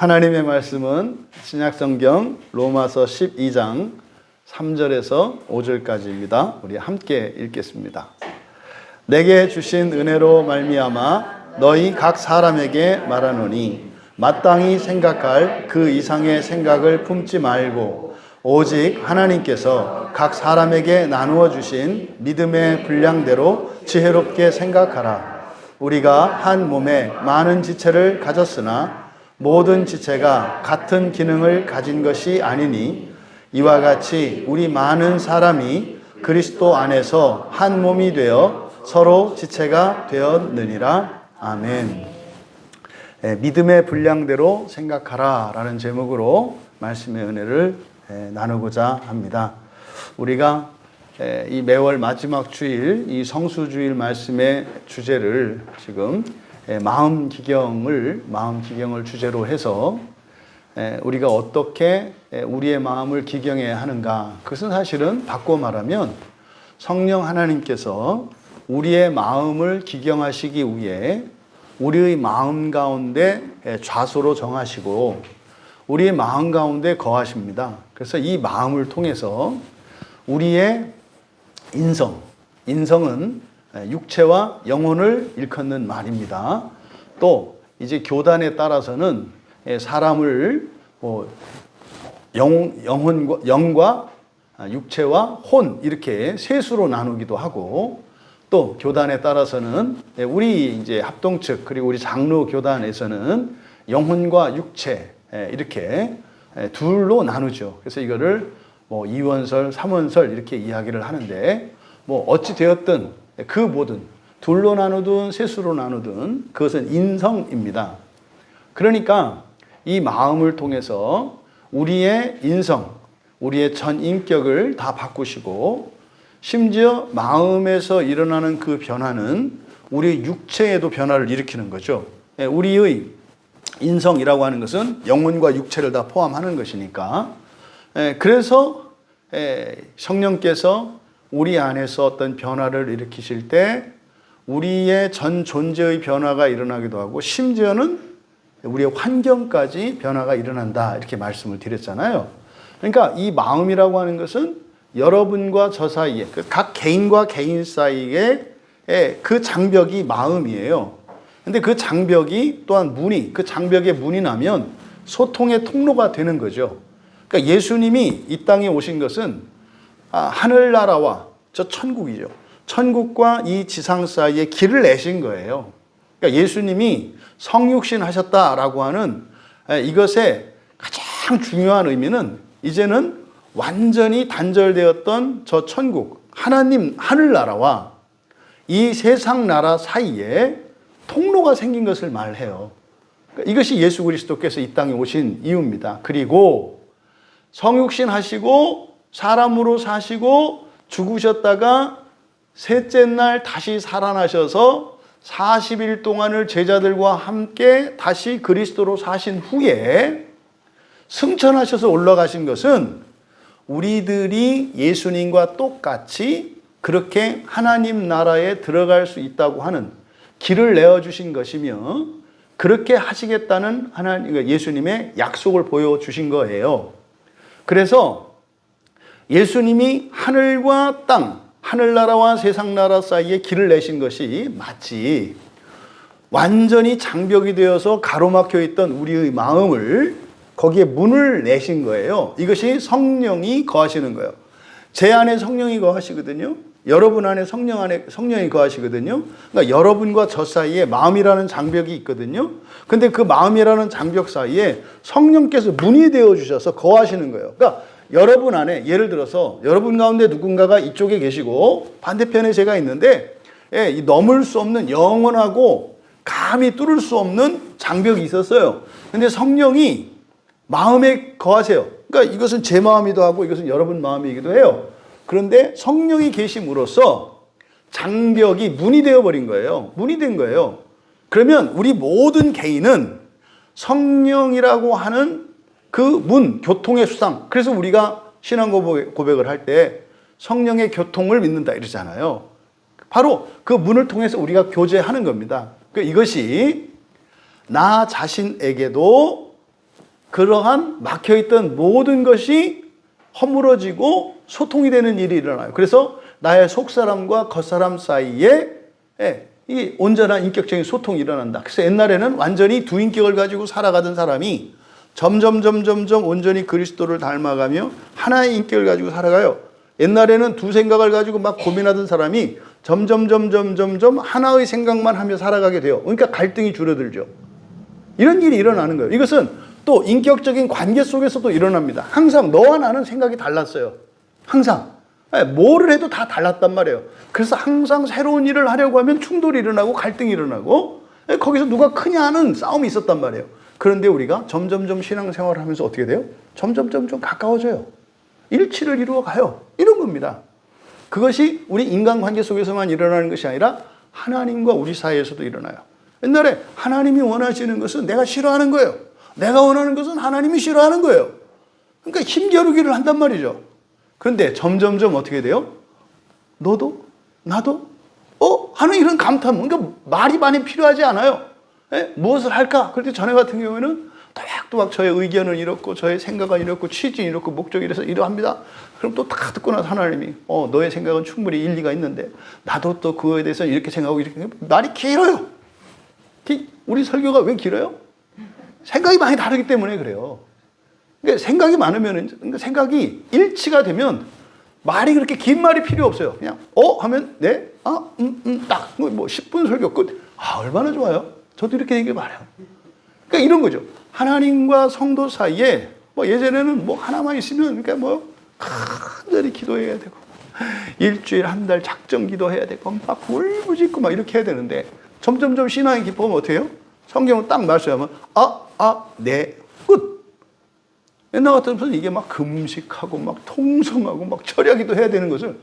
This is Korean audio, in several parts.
하나님의 말씀은 신약성경 로마서 12장 3절에서 5절까지입니다. 우리 함께 읽겠습니다. 내게 주신 은혜로 말미암아 너희 각 사람에게 말하노니 마땅히 생각할 그 이상의 생각을 품지 말고 오직 하나님께서 각 사람에게 나누어 주신 믿음의 분량대로 지혜롭게 생각하라. 우리가 한 몸에 많은 지체를 가졌으나 모든 지체가 같은 기능을 가진 것이 아니니 이와 같이 우리 많은 사람이 그리스도 안에서 한 몸이 되어 서로 지체가 되었느니라. 아멘. 믿음의 분량대로 생각하라 라는 제목으로 말씀의 은혜를 나누고자 합니다. 우리가 이 매월 마지막 주일, 이 성수주일 말씀의 주제를 지금 마음 기경을 주제로 해서 우리가 어떻게 우리의 마음을 기경해야 하는가. 그것은 사실은 바꿔 말하면 성령 하나님께서 우리의 마음을 기경하시기 위해 우리의 마음 가운데 좌소로 정하시고 우리의 마음 가운데 거하십니다. 그래서 이 마음을 통해서 우리의 인성은 육체와 영혼을 일컫는 말입니다. 또 이제 교단에 따라서는 사람을 영과 육체와 혼 이렇게 셋으로 나누기도 하고, 또 교단에 따라서는 우리 이제 합동측 그리고 우리 장로 교단에서는 영혼과 육체 이렇게 둘로 나누죠. 그래서 이거를 이원설, 삼원설 이렇게 이야기를 하는데, 어찌 되었든 그 모든 둘로 나누든 셋으로 나누든 그것은 인성입니다. 그러니까 이 마음을 통해서 우리의 인성, 우리의 전 인격을 다 바꾸시고, 심지어 마음에서 일어나는 그 변화는 우리 육체에도 변화를 일으키는 거죠. 우리의 인성이라고 하는 것은 영혼과 육체를 다 포함하는 것이니까, 그래서 성령께서 우리 안에서 어떤 변화를 일으키실 때 우리의 전 존재의 변화가 일어나기도 하고, 심지어는 우리의 환경까지 변화가 일어난다 이렇게 말씀을 드렸잖아요. 그러니까 이 마음이라고 하는 것은 여러분과 저 사이에, 각 개인과 개인 사이에 그 장벽이 마음이에요. 근데 그 장벽이 또한 그 장벽에 문이 나면 소통의 통로가 되는 거죠. 그러니까 예수님이 이 땅에 오신 것은 하늘나라와 저 천국이죠. 천국과 이 지상 사이에 길을 내신 거예요. 그러니까 예수님이 성육신 하셨다라고 하는 이것의 가장 중요한 의미는 이제는 완전히 단절되었던 저 천국, 하나님 하늘나라와 이 세상 나라 사이에 통로가 생긴 것을 말해요. 그러니까 이것이 예수 그리스도께서 이 땅에 오신 이유입니다. 그리고 성육신 하시고 사람으로 사시고 죽으셨다가 셋째 날 다시 살아나셔서 40일 동안을 제자들과 함께 다시 그리스도로 사신 후에 승천하셔서 올라가신 것은 우리들이 예수님과 똑같이 그렇게 하나님 나라에 들어갈 수 있다고 하는 길을 내어주신 것이며, 그렇게 하시겠다는 예수님의 약속을 보여주신 거예요. 그래서 예수님이 하늘과 땅, 하늘나라와 세상나라 사이에 길을 내신 것이 마치 완전히 장벽이 되어서 가로막혀 있던 우리의 마음을 거기에 문을 내신 거예요. 이것이 성령이 거하시는 거예요. 제 안에 성령이 거하시거든요. 여러분 안에 성령이 거하시거든요. 그러니까 여러분과 저 사이에 마음이라는 장벽이 있거든요. 근데 그 마음이라는 장벽 사이에 성령께서 문이 되어 주셔서 거하시는 거예요. 그러니까 여러분 안에, 예를 들어서 여러분 가운데 누군가가 이쪽에 계시고 반대편에 제가 있는데 넘을 수 없는, 영원하고 감히 뚫을 수 없는 장벽이 있었어요. 근데 성령이 마음에 거하세요. 그러니까 이것은 제 마음이기도 하고 이것은 여러분 마음이기도 해요. 그런데 성령이 계심으로써 장벽이 문이 되어버린 거예요. 문이 된 거예요. 그러면 우리 모든 개인은 성령이라고 하는 그 문, 교통의 수상. 그래서 우리가 신앙 고백을 할 때 성령의 교통을 믿는다 이러잖아요. 바로 그 문을 통해서 우리가 교제하는 겁니다. 이것이 나 자신에게도 그러한 막혀있던 모든 것이 허물어지고 소통이 되는 일이 일어나요. 그래서 나의 속사람과 겉사람 사이에 이 온전한 인격적인 소통이 일어난다. 그래서 옛날에는 완전히 두 인격을 가지고 살아가던 사람이 점점 온전히 그리스도를 닮아가며 하나의 인격을 가지고 살아가요. 옛날에는 두 생각을 가지고 막 고민하던 사람이 점점 하나의 생각만 하며 살아가게 돼요. 그러니까 갈등이 줄어들죠. 이런 일이 일어나는 거예요. 이것은 또 인격적인 관계 속에서도 일어납니다. 항상 너와 나는 생각이 달랐어요. 항상. 뭐를 해도 다 달랐단 말이에요. 그래서 항상 새로운 일을 하려고 하면 충돌이 일어나고 갈등이 일어나고 거기서 누가 크냐 하는 싸움이 있었단 말이에요. 그런데 우리가 점점 신앙생활을 하면서 어떻게 돼요? 점점 가까워져요. 일치를 이루어 가요. 이런 겁니다. 그것이 우리 인간관계 속에서만 일어나는 것이 아니라 하나님과 우리 사이에서도 일어나요. 옛날에 하나님이 원하시는 것은 내가 싫어하는 거예요. 내가 원하는 것은 하나님이 싫어하는 거예요. 그러니까 힘겨루기를 한단 말이죠. 그런데 점점 어떻게 돼요? 너도 나도 하는 이런 감탄, 그러니까 말이 많이 필요하지 않아요. 무엇을 할까? 그럴 때 전에 같은 경우에는 또박또박 저의 의견은 이렇고 저의 생각은 이렇고 취지는 이렇고 목적이 이래서 이러합니다. 그럼 또 다 듣고 나서 하나님이 너의 생각은 충분히 일리가 있는데 나도 또 그거에 대해서 이렇게 생각하고 이렇게 말이 길어요. 우리 설교가 왜 길어요? 생각이 많이 다르기 때문에 그래요. 그러니까 생각이 많으면, 그러니까 생각이 일치가 되면 말이 그렇게 긴 말이 필요 없어요. 그냥 하면 네, 딱 뭐 10분 설교 끝. 얼마나 좋아요. 저도 이렇게 얘기 말해요. 그러니까 이런 거죠. 하나님과 성도 사이에 예전에는 하나만 있으면 그러니까 간절히 기도해야 되고 일주일 한 달 작정 기도해야 되고 막 울부짖고 막 이렇게 해야 되는데 점점 신앙이 깊어가면 어떻게 해요? 성경을 딱 말씀하면 네, 끝. 옛날 같으면 이게 막 금식하고 막 통성하고 막 철야기도 해야 되는 것을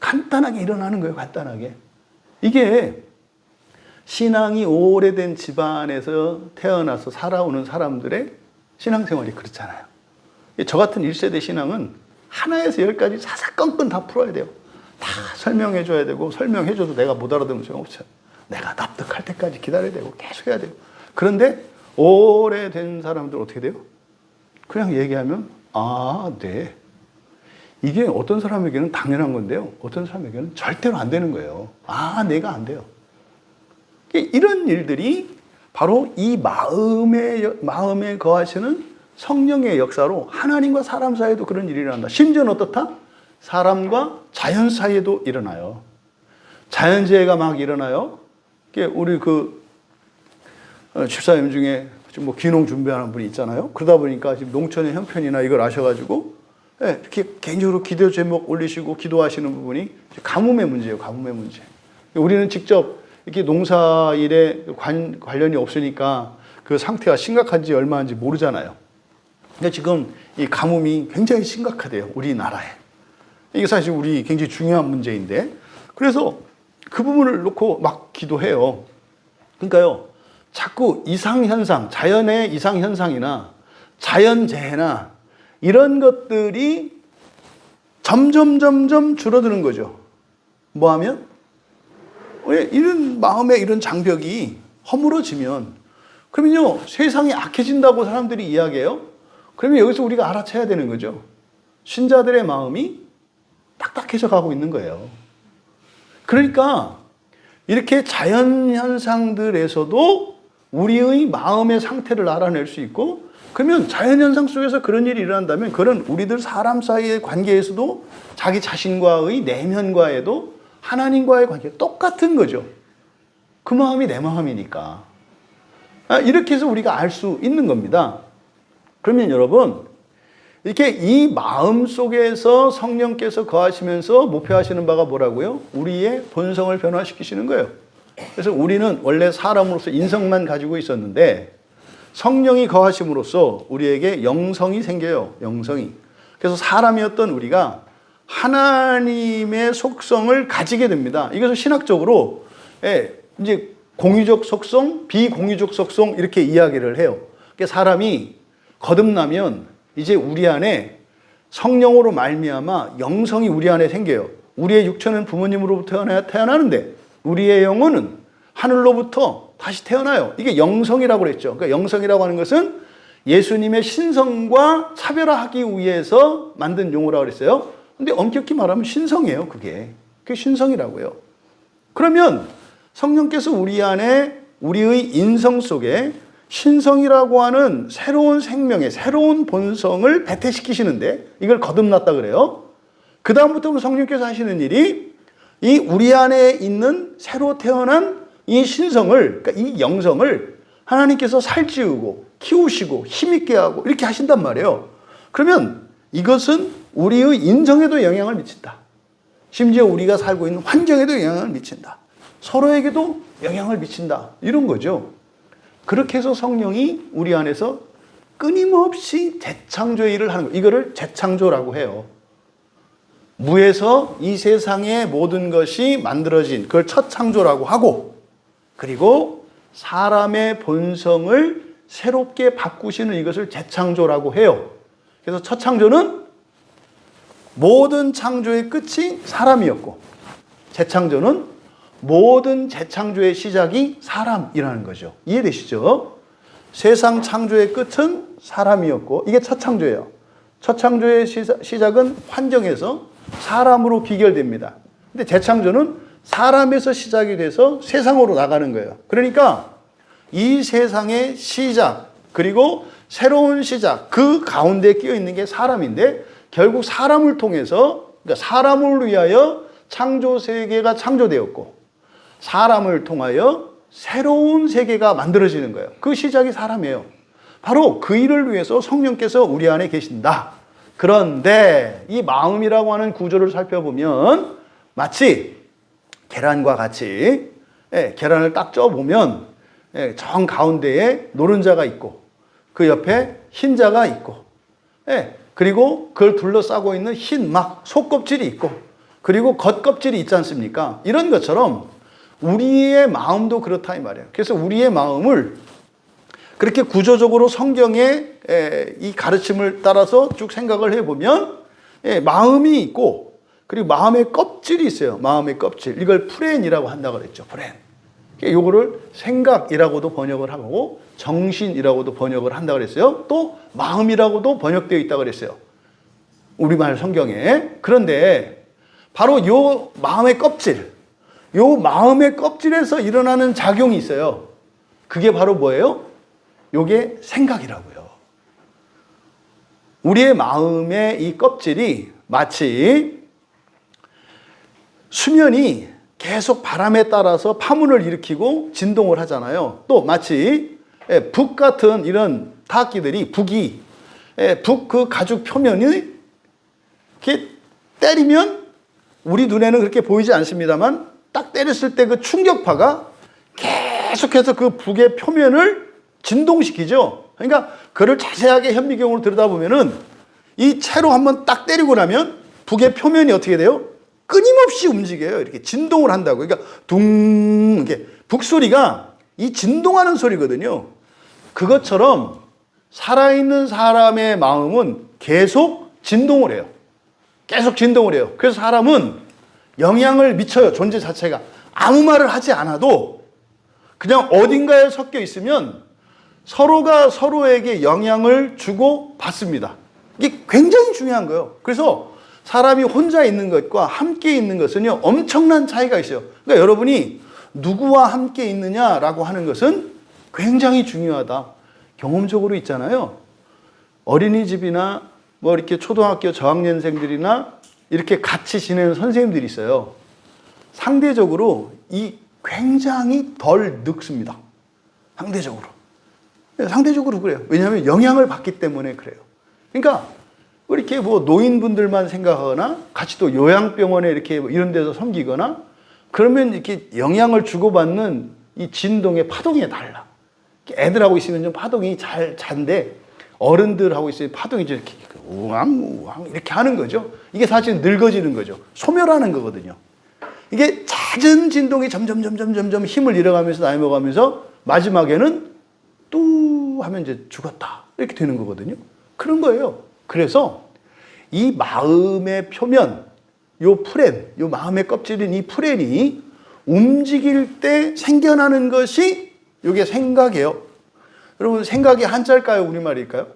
간단하게 일어나는 거예요. 간단하게. 이게 신앙이 오래된 집안에서 태어나서 살아오는 사람들의 신앙생활이 그렇잖아요. 저 같은 1세대 신앙은 하나에서 10까지 사사건건 다 풀어야 돼요. 다 설명해 줘야 되고 설명해 줘도 내가 못 알아듣는 소용 없어요. 내가 납득할 때까지 기다려야 되고 계속 해야 되고. 그런데 오래된 사람들 어떻게 돼요? 그냥 얘기하면 네. 이게 어떤 사람에게는 당연한 건데요. 어떤 사람에게는 절대로 안 되는 거예요. 내가 안 돼요. 이런 일들이 바로 이 마음에 거하시는 성령의 역사로 하나님과 사람 사이에도 그런 일이 일어난다. 심지어는 어떻다? 사람과 자연 사이에도 일어나요. 자연재해가 막 일어나요. 우리 집사님 중에 귀농 준비하는 분이 있잖아요. 그러다 보니까 지금 농촌의 형편이나 이걸 아셔가지고 이렇게 개인적으로 기도 제목 올리시고 기도하시는 부분이 가뭄의 문제예요. 가뭄의 문제. 우리는 직접 이렇게 농사일에 관련이 없으니까 그 상태가 심각한지 얼마인지 모르잖아요. 근데 지금 이 가뭄이 굉장히 심각하대요. 우리나라에. 이게 사실 우리 굉장히 중요한 문제인데 그래서 그 부분을 놓고 막 기도해요. 그러니까요. 자꾸 이상현상, 자연의 이상현상이나 자연재해나 이런 것들이 점점 줄어드는 거죠. 뭐 하면? 이런 마음의 이런 장벽이 허물어지면 그러면요. 세상이 악해진다고 사람들이 이야기해요. 그러면 여기서 우리가 알아채야 되는 거죠. 신자들의 마음이 딱딱해져 가고 있는 거예요. 그러니까 이렇게 자연현상들에서도 우리의 마음의 상태를 알아낼 수 있고 그러면 자연현상 속에서 그런 일이 일어난다면 그런 우리들 사람 사이의 관계에서도 자기 자신과의 내면과에도 하나님과의 관계가 똑같은 거죠. 그 마음이 내 마음이니까. 이렇게 해서 우리가 알 수 있는 겁니다. 그러면 여러분 이렇게 이 마음 속에서 성령께서 거하시면서 목표하시는 바가 뭐라고요? 우리의 본성을 변화시키시는 거예요. 그래서 우리는 원래 사람으로서 인성만 가지고 있었는데 성령이 거하심으로써 우리에게 영성이 생겨요. 영성이. 그래서 사람이었던 우리가 하나님의 속성을 가지게 됩니다. 이것을 신학적으로 이제 공유적 속성, 비공유적 속성 이렇게 이야기를 해요. 그러니까 사람이 거듭나면 이제 우리 안에 성령으로 말미암아 영성이 우리 안에 생겨요. 우리의 육체는 부모님으로부터 태어나는데 우리의 영혼은 하늘로부터 다시 태어나요. 이게 영성이라고 그랬죠. 그러니까 영성이라고 하는 것은 예수님의 신성과 차별화하기 위해서 만든 용어라고 그랬어요. 근데 엄격히 말하면 신성이에요, 그게. 그게 신성이라고요. 그러면 성령께서 우리 안에 우리의 인성 속에 신성이라고 하는 새로운 생명의 새로운 본성을 배태시키시는데 이걸 거듭났다 그래요. 그 다음부터는 성령께서 하시는 일이 이 우리 안에 있는 새로 태어난 이 신성을, 그러니까 이 영성을 하나님께서 살찌우고 키우시고 힘있게 하고 이렇게 하신단 말이에요. 그러면 이것은 우리의 인성에도 영향을 미친다. 심지어 우리가 살고 있는 환경에도 영향을 미친다. 서로에게도 영향을 미친다. 이런 거죠. 그렇게 해서 성령이 우리 안에서 끊임없이 재창조의 일을 하는 거예요. 이거를 재창조라고 해요. 무에서 이 세상의 모든 것이 만들어진 그걸 첫 창조라고 하고, 그리고 사람의 본성을 새롭게 바꾸시는 이것을 재창조라고 해요. 그래서 첫 창조는 모든 창조의 끝이 사람이었고, 재창조는 모든 재창조의 시작이 사람이라는 거죠. 이해되시죠? 세상 창조의 끝은 사람이었고, 이게 첫 창조예요. 첫 창조의 시작은 환경에서 사람으로 귀결됩니다. 근데 재창조는 사람에서 시작이 돼서 세상으로 나가는 거예요. 그러니까 이 세상의 시작, 그리고 새로운 시작, 그 가운데 끼어 있는 게 사람인데, 결국 사람을 통해서, 그러니까 사람을 위하여 창조 세계가 창조되었고, 사람을 통하여 새로운 세계가 만들어지는 거예요. 그 시작이 사람이에요. 바로 그 일을 위해서 성령께서 우리 안에 계신다. 그런데 이 마음이라고 하는 구조를 살펴보면 마치 계란과 같이, 계란을 딱 쪄보면 정 가운데에 노른자가 있고, 그 옆에 흰자가 있고, 그리고 그걸 둘러싸고 있는 흰 막 속껍질이 있고, 그리고 겉껍질이 있지 않습니까? 이런 것처럼 우리의 마음도 그렇다 이 말이에요. 그래서 우리의 마음을 그렇게 구조적으로 성경의 이 가르침을 따라서 쭉 생각을 해보면 마음이 있고, 그리고 마음의 껍질이 있어요. 마음의 껍질. 이걸 프렌이라고 한다고 그랬죠. 프렌. 요거를 생각이라고도 번역을 하고 정신이라고도 번역을 한다고 그랬어요. 또 마음이라고도 번역되어 있다고 그랬어요. 우리말 성경에. 그런데 바로 요 마음의 껍질, 요 마음의 껍질에서 일어나는 작용이 있어요. 그게 바로 뭐예요? 요게 생각이라고요. 우리의 마음의 이 껍질이 마치 수면이 계속 바람에 따라서 파문을 일으키고 진동을 하잖아요. 또 마치 북 같은 이런 타악기들이 북이 북 그 가죽 표면이 이렇게 때리면 우리 눈에는 그렇게 보이지 않습니다만 딱 때렸을 때 그 충격파가 계속해서 그 북의 표면을 진동시키죠. 그러니까 그를 자세하게 현미경으로 들여다보면은 이 채로 한번 딱 때리고 나면 북의 표면이 어떻게 돼요? 끊임없이 움직여요. 이렇게 진동을 한다고. 그러니까 둥, 이게 북소리가 이 진동하는 소리거든요. 그것처럼 살아있는 사람의 마음은 계속 진동을 해요. 계속 진동을 해요. 그래서 사람은 영향을 미쳐요. 존재 자체가. 아무 말을 하지 않아도 그냥 어딘가에 섞여 있으면 서로가 서로에게 영향을 주고 받습니다. 이게 굉장히 중요한 거예요. 그래서 사람이 혼자 있는 것과 함께 있는 것은요, 엄청난 차이가 있어요. 그러니까 여러분이 누구와 함께 있느냐라고 하는 것은 굉장히 중요하다. 경험적으로 있잖아요. 어린이집이나 뭐 이렇게 초등학교 저학년생들이나 이렇게 같이 지내는 선생님들이 있어요. 상대적으로 이 굉장히 덜 늙습니다. 상대적으로. 상대적으로 그래요. 왜냐하면 영향을 받기 때문에 그래요. 그러니까 이렇게 뭐 노인분들만 생각하거나 같이 또 요양병원에 이렇게 이런 데서 섬기거나 그러면 이렇게 영향을 주고받는 이 진동의 파동이 달라. 애들하고 있으면 좀 파동이 잘 잔데 어른들하고 있으면 파동이 이렇게 우왕 우왕 이렇게 하는 거죠. 이게 사실 늙어지는 거죠. 소멸하는 거거든요. 이게 잦은 진동이 점점 힘을 잃어가면서 나이 먹어가면서 마지막에는 뚜 하면 이제 죽었다 이렇게 되는 거거든요. 그런 거예요. 그래서 이 마음의 표면, 요 프렌, 요 마음의 껍질인 이 프렌이 움직일 때 생겨나는 것이 요게 생각이에요. 여러분 생각이 한자일까요? 우리말일까요?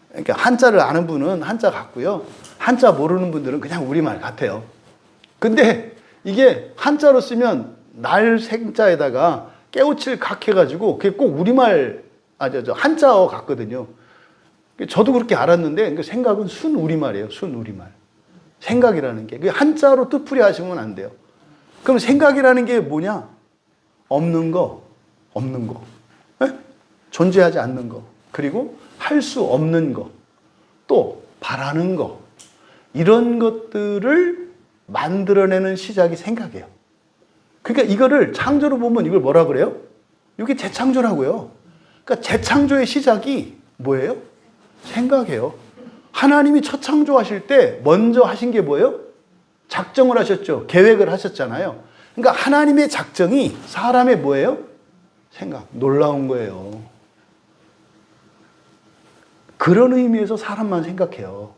그러니까 한자를 아는 분은 한자 같고요. 한자 모르는 분들은 그냥 우리말 같아요. 근데 이게 한자로 쓰면 날 생자에다가 깨우칠 각 해가지고 그게 꼭 우리말, 한자어 같거든요. 저도 그렇게 알았는데 생각은 순 우리말이에요. 순 우리말. 생각이라는 게. 한자로 뜻풀이 하시면 안 돼요. 그럼 생각이라는 게 뭐냐? 없는 거. 네? 존재하지 않는 거. 그리고 할 수 없는 거. 또 바라는 거. 이런 것들을 만들어내는 시작이 생각이에요. 그러니까 이거를 창조로 보면 이걸 뭐라 그래요? 이게 재창조라고요. 그러니까 재창조의 시작이 뭐예요? 생각이에요. 하나님이 첫 창조하실 때 먼저 하신 게 뭐예요? 작정을 하셨죠. 계획을 하셨잖아요. 그러니까 하나님의 작정이 사람의 뭐예요? 생각. 놀라운 거예요. 그런 의미에서 사람만 생각해요.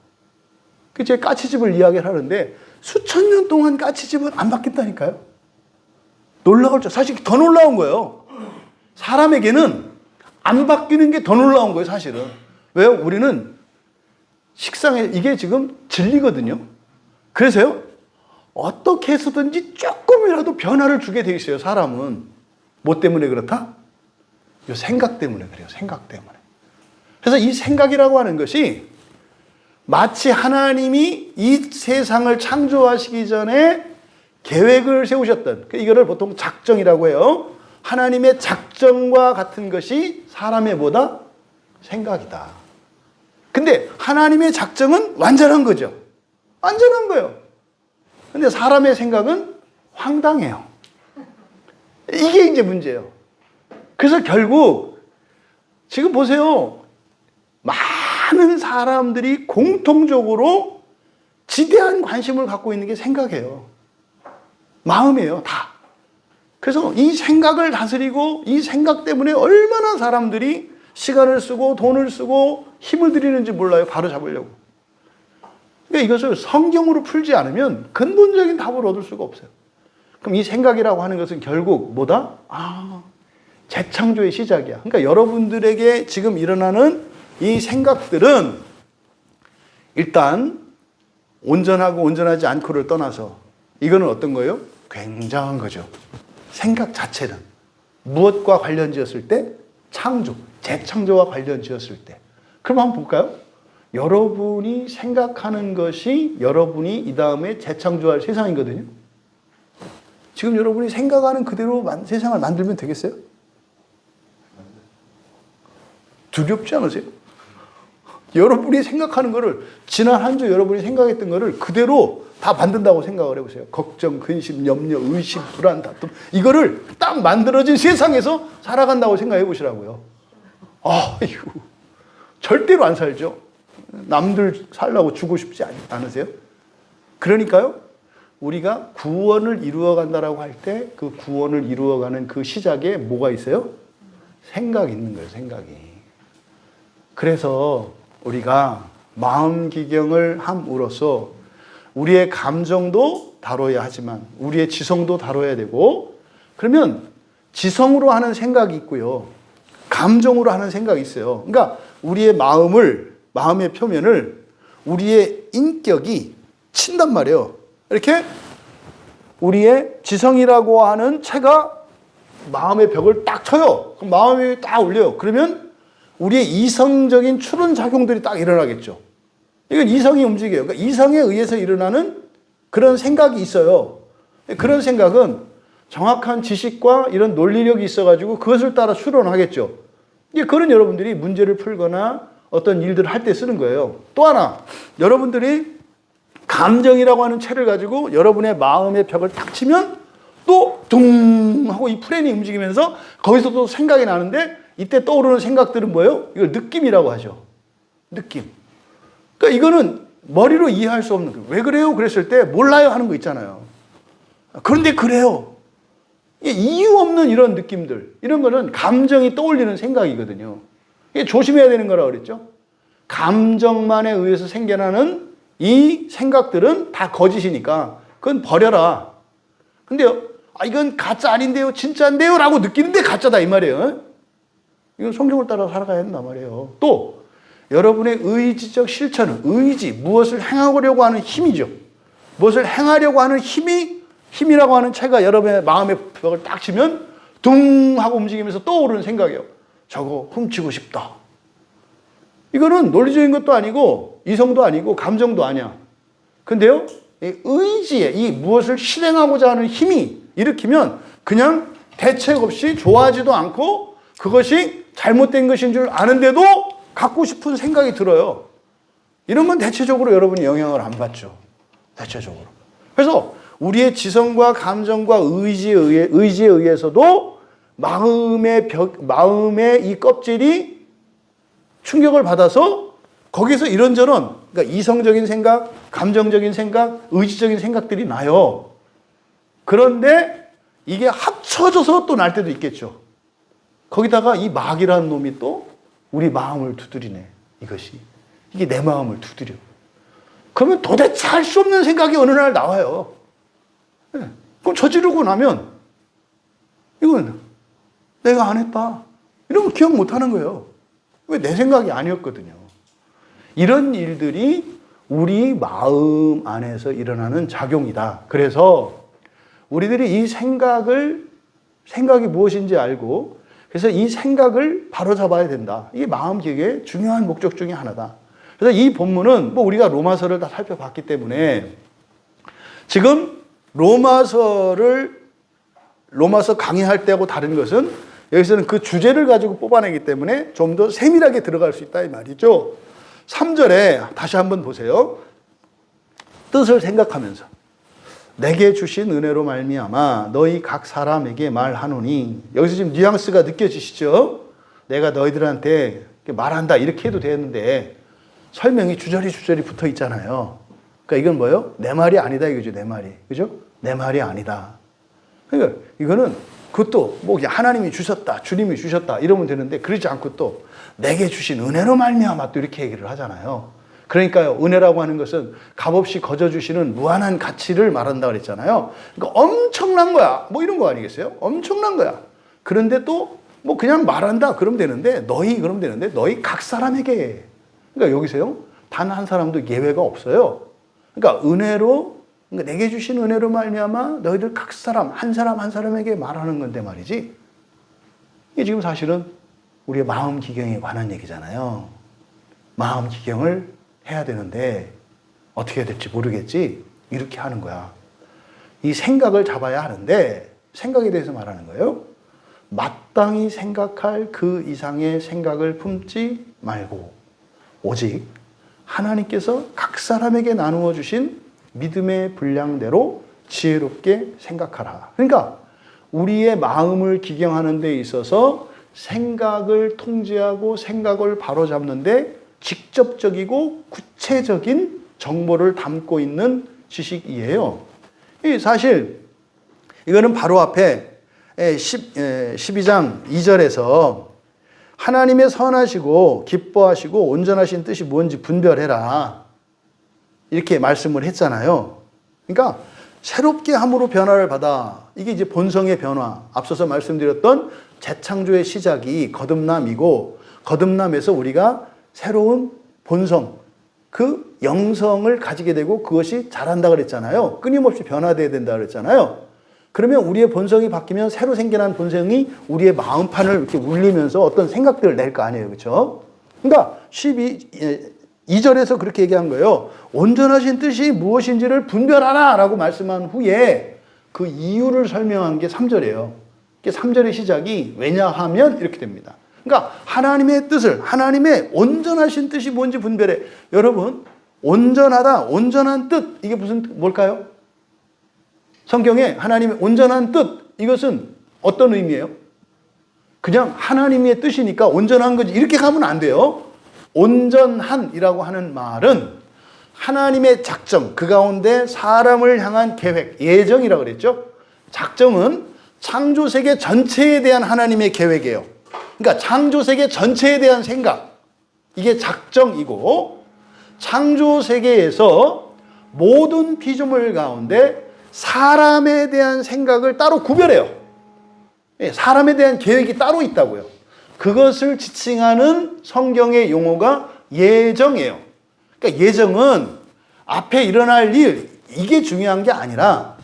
제가 까치집을 이야기를 하는데 수천 년 동안 까치집은 안 바뀐다니까요. 놀라울 줄. 사실 더 놀라운 거예요. 사람에게는 안 바뀌는 게 더 놀라운 거예요, 사실은. 왜요? 우리는 식상에 이게 지금 진리거든요. 그래서요, 어떻게 해서든지 조금이라도 변화를 주게 돼 있어요, 사람은. 뭐 때문에 그렇다? 이 생각 때문에 그래요, 생각 때문에. 그래서 이 생각이라고 하는 것이 마치 하나님이 이 세상을 창조하시기 전에 계획을 세우셨던, 이거를 보통 작정이라고 해요. 하나님의 작정과 같은 것이 사람의 뭐다? 생각이다. 근데 하나님의 작정은 완전한 거죠. 완전한 거예요. 근데 사람의 생각은 황당해요. 이게 이제 문제예요. 그래서 결국 지금 보세요. 많은 사람들이 공통적으로 지대한 관심을 갖고 있는 게 생각이에요. 마음이에요, 다. 그래서 이 생각을 다스리고 이 생각 때문에 얼마나 사람들이 시간을 쓰고 돈을 쓰고 힘을 들이는지 몰라요, 바로 잡으려고. 그러니까 이것을 성경으로 풀지 않으면 근본적인 답을 얻을 수가 없어요. 그럼 이 생각이라고 하는 것은 결국 뭐다? 재창조의 시작이야. 그러니까 여러분들에게 지금 일어나는 이 생각들은 일단 온전하고 온전하지 않고를 떠나서 이거는 어떤 거예요? 굉장한 거죠. 생각 자체는 무엇과 관련 지었을 때? 창조, 재창조와 관련 지었을 때. 그럼 한번 볼까요? 여러분이 생각하는 것이 여러분이 이 다음에 재창조할 세상이거든요. 지금 여러분이 생각하는 그대로 세상을 만들면 되겠어요? 두렵지 않으세요? 여러분이 생각하는 거를, 지난 한 주 여러분이 생각했던 거를 그대로 다 만든다고 생각을 해보세요. 걱정, 근심, 염려, 의심, 불안, 다툼. 이거를 딱 만들어진 세상에서 살아간다고 생각해 보시라고요. 아이고, 절대로 안 살죠. 남들 살라고 주고 싶지 않으세요? 그러니까요, 우리가 구원을 이루어간다라고 할 때 그 구원을 이루어가는 그 시작에 뭐가 있어요? 생각이 있는 거예요, 생각이. 그래서 우리가 마음 기경을 함으로써 우리의 감정도 다뤄야 하지만 우리의 지성도 다뤄야 되고, 그러면 지성으로 하는 생각이 있고요, 감정으로 하는 생각이 있어요. 그러니까 우리의 마음의 표면을 우리의 인격이 친단 말이에요. 이렇게 우리의 지성이라고 하는 체가 마음의 벽을 딱 쳐요. 그럼 마음이 딱 울려요. 그러면 우리의 이성적인 추론 작용들이 딱 일어나겠죠. 이건 이성이 움직여요. 그러니까 이성에 의해서 일어나는 그런 생각이 있어요. 그런 생각은 정확한 지식과 이런 논리력이 있어가지고 그것을 따라 추론하겠죠. 그런 여러분들이 문제를 풀거나 어떤 일들을 할 때 쓰는 거예요. 또 하나, 여러분들이 감정이라고 하는 체를 가지고 여러분의 마음의 벽을 탁 치면 또 둥 하고 이 프레임이 움직이면서 거기서 또 생각이 나는데, 이때 떠오르는 생각들은 뭐예요? 이걸 느낌이라고 하죠. 느낌. 그러니까 이거는 머리로 이해할 수 없는 거예요. 왜 그래요? 그랬을 때 몰라요 하는 거 있잖아요. 그런데 그래요. 이유 없는 이런 느낌들, 이런 거는 감정이 떠올리는 생각이거든요. 이게 조심해야 되는 거라고 그랬죠. 감정만에 의해서 생겨나는 이 생각들은 다 거짓이니까 그건 버려라. 근데요, 이건 가짜 아닌데요, 진짜인데요 라고 느끼는데 가짜다 이 말이에요. 이건 성경을 따라 살아가야 된단 말이에요. 또 여러분의 의지적 실천은 의지, 무엇을 행하려고 하는 힘이죠. 무엇을 행하려고 하는 힘이라고 하는 채가 여러분의 마음의 벽을 딱 치면 둥 하고 움직이면서 떠오르는 생각이에요. 저거 훔치고 싶다. 이거는 논리적인 것도 아니고 이성도 아니고 감정도 아니야. 근데요, 이 의지에 이 무엇을 실행하고자 하는 힘이 일으키면 그냥 대책 없이 좋아하지도 않고 그것이 잘못된 것인 줄 아는데도 갖고 싶은 생각이 들어요. 이런 건 대체적으로 여러분이 영향을 안 받죠. 대체적으로. 그래서 우리의 지성과 감정과 의지에 의해서도 마음의 이 껍질이 충격을 받아서 거기서 이런저런, 그러니까 이성적인 생각, 감정적인 생각, 의지적인 생각들이 나요. 그런데 이게 합쳐져서 또 날 때도 있겠죠. 거기다가 이 마귀라는 놈이 또 우리 마음을 두드리네. 이게 내 마음을 두드려. 그러면 도대체 할 수 없는 생각이 어느 날 나와요. 그럼 저지르고 나면 이건 내가 안 했다. 이러면 기억 못 하는 거예요. 왜 내 생각이 아니었거든요. 이런 일들이 우리 마음 안에서 일어나는 작용이다. 그래서 우리들이 이 생각이 무엇인지 알고 그래서 이 생각을 바로잡아야 된다. 이게 마음기계의 중요한 목적 중에 하나다. 그래서 이 본문은 우리가 로마서를 다 살펴봤기 때문에 지금 로마서 강의할 때하고 다른 것은 여기서는 그 주제를 가지고 뽑아내기 때문에 좀 더 세밀하게 들어갈 수 있다 이 말이죠. 3절에 다시 한번 보세요. 뜻을 생각하면서 내게 주신 은혜로 말미암아 너희 각 사람에게 말하노니, 여기서 지금 뉘앙스가 느껴지시죠? 내가 너희들한테 말한다 이렇게 해도 되는데 설명이 주저리 붙어 있잖아요. 그러니까 이건 뭐예요? 내 말이 아니다 이거죠. 내 말이. 그죠? 내 말이 아니다. 그러니까 이거는 그것도 하나님이 주셨다, 주님이 주셨다 이러면 되는데 그러지 않고 또 내게 주신 은혜로 말미암아 또 이렇게 얘기를 하잖아요. 그러니까요, 은혜라고 하는 것은 값없이 거저주시는 무한한 가치를 말한다 그랬잖아요. 그러니까 엄청난 거야. 이런 거 아니겠어요? 엄청난 거야. 그런데 또 그냥 말한다 그러면 되는데 그러면 되는데 너희 각 사람에게. 그러니까 여기서요, 단 한 사람도 예외가 없어요. 그러니까 그러니까 내게 주신 은혜로 말미암아 너희들 각 사람 한 사람에게 말하는 건데 말이지. 이게 지금 사실은 우리의 마음 기경에 관한 얘기잖아요. 마음 기경을 해야 되는데 어떻게 해야 될지 모르겠지. 이렇게 하는 거야. 이 생각을 잡아야 하는데 생각에 대해서 말하는 거예요. 마땅히 생각할 그 이상의 생각을 품지 말고 오직 하나님께서 각 사람에게 나누어 주신 믿음의 분량대로 지혜롭게 생각하라. 그러니까 우리의 마음을 기경하는 데 있어서 생각을 통제하고 생각을 바로잡는 데 직접적이고 구체적인 정보를 담고 있는 지식이에요. 사실 이거는 바로 앞에 12장 2절에서 하나님의 선하시고 기뻐하시고 온전하신 뜻이 뭔지 분별해라 이렇게 말씀을 했잖아요. 그러니까 새롭게 함으로 변화를 받아. 이게 이제 본성의 변화. 앞서서 말씀드렸던 재창조의 시작이 거듭남이고 거듭남에서 우리가 새로운 본성, 그 영성을 가지게 되고 그것이 자란다 그랬잖아요. 끊임없이 변화되어야 된다 그랬잖아요. 그러면 우리의 본성이 바뀌면 새로 생겨난 본성이 우리의 마음판을 이렇게 울리면서 어떤 생각들을 낼 거 아니에요. 그렇죠? 그러니까 2절에서 그렇게 얘기한 거예요. 온전하신 뜻이 무엇인지를 분별하라 라고 말씀한 후에 그 이유를 설명한 게 3절이에요. 3절의 시작이 왜냐하면 이렇게 됩니다. 그러니까 하나님의 뜻을, 하나님의 온전하신 뜻이 뭔지 분별해. 여러분, 온전하다, 온전한 뜻, 이게 뭘까요? 성경에 하나님의 온전한 뜻, 이것은 어떤 의미예요? 그냥 하나님의 뜻이니까 온전한 거지 이렇게 가면 안 돼요. 온전한이라고 하는 말은 하나님의 작정, 그 가운데 사람을 향한 계획, 예정이라고 그랬죠. 작정은 창조세계 전체에 대한 하나님의 계획이에요. 그러니까 창조세계 전체에 대한 생각, 이게 작정이고 창조세계에서 모든 피조물 가운데 사람에 대한 생각을 따로 구별해요. 사람에 대한 계획이 따로 있다고요. 그것을 지칭하는 성경의 용어가 예정이에요. 그러니까 예정은 앞에 일어날 일, 이게 중요한 게 아니라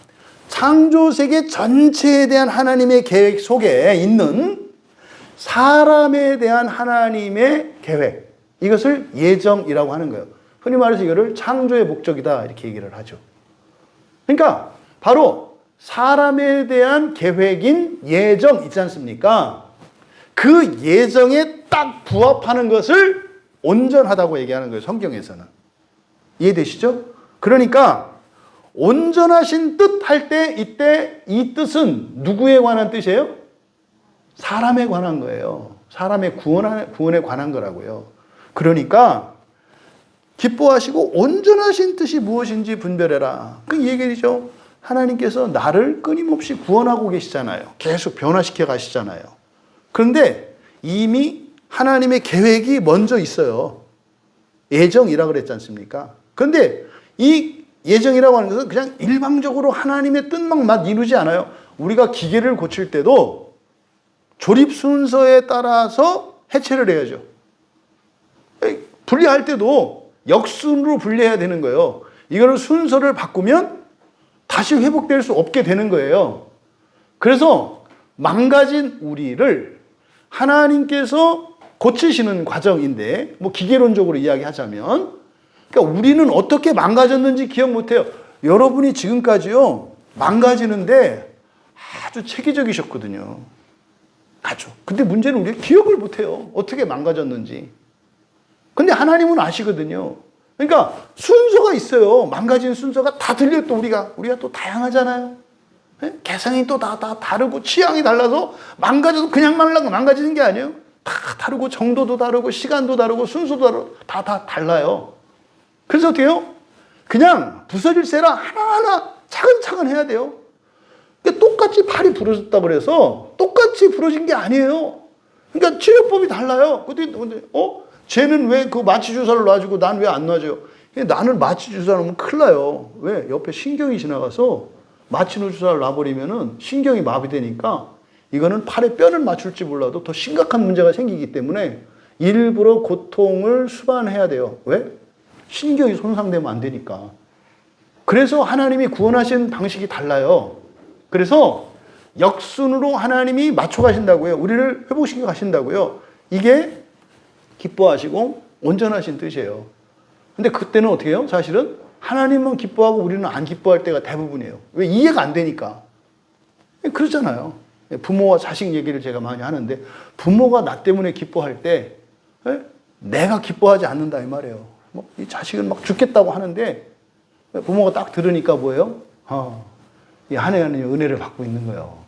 창조세계 전체에 대한 하나님의 계획 속에 있는 사람에 대한 하나님의 계획, 이것을 예정이라고 하는 거예요. 흔히 말해서 이거를 창조의 목적이다 이렇게 얘기를 하죠. 그러니까 바로 사람에 대한 계획인 예정 있지 않습니까? 그 예정에 딱 부합하는 것을 온전하다고 얘기하는 거예요, 성경에서는. 이해되시죠? 그러니까 온전하신 뜻 할 때 이때 이 뜻은 누구에 관한 뜻이에요? 사람에 관한 거예요. 사람의 구원에 관한 거라고요. 그러니까 기뻐하시고 온전하신 뜻이 무엇인지 분별해라. 그 얘기죠. 하나님께서 나를 끊임없이 구원하고 계시잖아요. 계속 변화시켜 가시잖아요. 그런데 이미 하나님의 계획이 먼저 있어요. 예정이라 그랬지 않습니까? 그런데 이 예정이라고 하는 것은 그냥 일방적으로 하나님의 뜻만 이루지 않아요. 우리가 기계를 고칠 때도 조립 순서에 따라서 해체를 해야죠. 분리할 때도 역순으로 분리해야 되는 거예요. 이거를 순서를 바꾸면 다시 회복될 수 없게 되는 거예요. 그래서 망가진 우리를 하나님께서 고치시는 과정인데, 뭐 기계론적으로 이야기하자면, 그러니까 우리는 어떻게 망가졌는지 기억 못해요. 여러분이 지금까지요, 망가지는데 아주 체계적이셨거든요. 아주. 근데 문제는 우리가 기억을 못해요. 어떻게 망가졌는지. 근데 하나님은 아시거든요. 그러니까 순서가 있어요. 망가진 순서가 다 틀려. 또 우리가 또 다양하잖아요. 개성이 또 다 다르고 취향이 달라서 망가져도 그냥 망가지는 게 아니에요. 다 다르고 정도도 다르고 시간도 다르고 순서도 다르고 다 달라요. 그래서 어때요? 그냥 부서질세라 하나하나 차근차근 해야 돼요. 그러니까 똑같이 팔이 부러졌다고 그래서 똑같이 부러진 게 아니에요. 그러니까 치료법이 달라요. 근데 쟤는 왜 그 마취 주사를 놔주고 난 왜 안 놔줘요? 나는 마취 주사 놓으면 큰일 나요. 왜? 옆에 신경이 지나가서 마취 주사를 놔버리면은 신경이 마비되니까 이거는 팔에 뼈를 맞출지 몰라도 더 심각한 문제가 생기기 때문에 일부러 고통을 수반해야 돼요. 왜? 신경이 손상되면 안 되니까. 그래서 하나님이 구원하신 방식이 달라요. 그래서 역순으로 하나님이 맞춰 가신다고요. 우리를 회복시켜 가신다고요. 이게 기뻐하시고 온전하신 뜻이에요. 근데 그때는 어떻게 해요? 사실은 하나님만 기뻐하고 우리는 안 기뻐할 때가 대부분이에요. 왜? 이해가 안 되니까. 그렇잖아요. 부모와 자식 얘기를 제가 많이 하는데 부모가 나 때문에 기뻐할 때 내가 기뻐하지 않는다 이 말이에요. 이 자식은 막 죽겠다고 하는데 부모가 딱 들으니까 뭐예요? 이 한 해는 은혜를 받고 있는 거예요.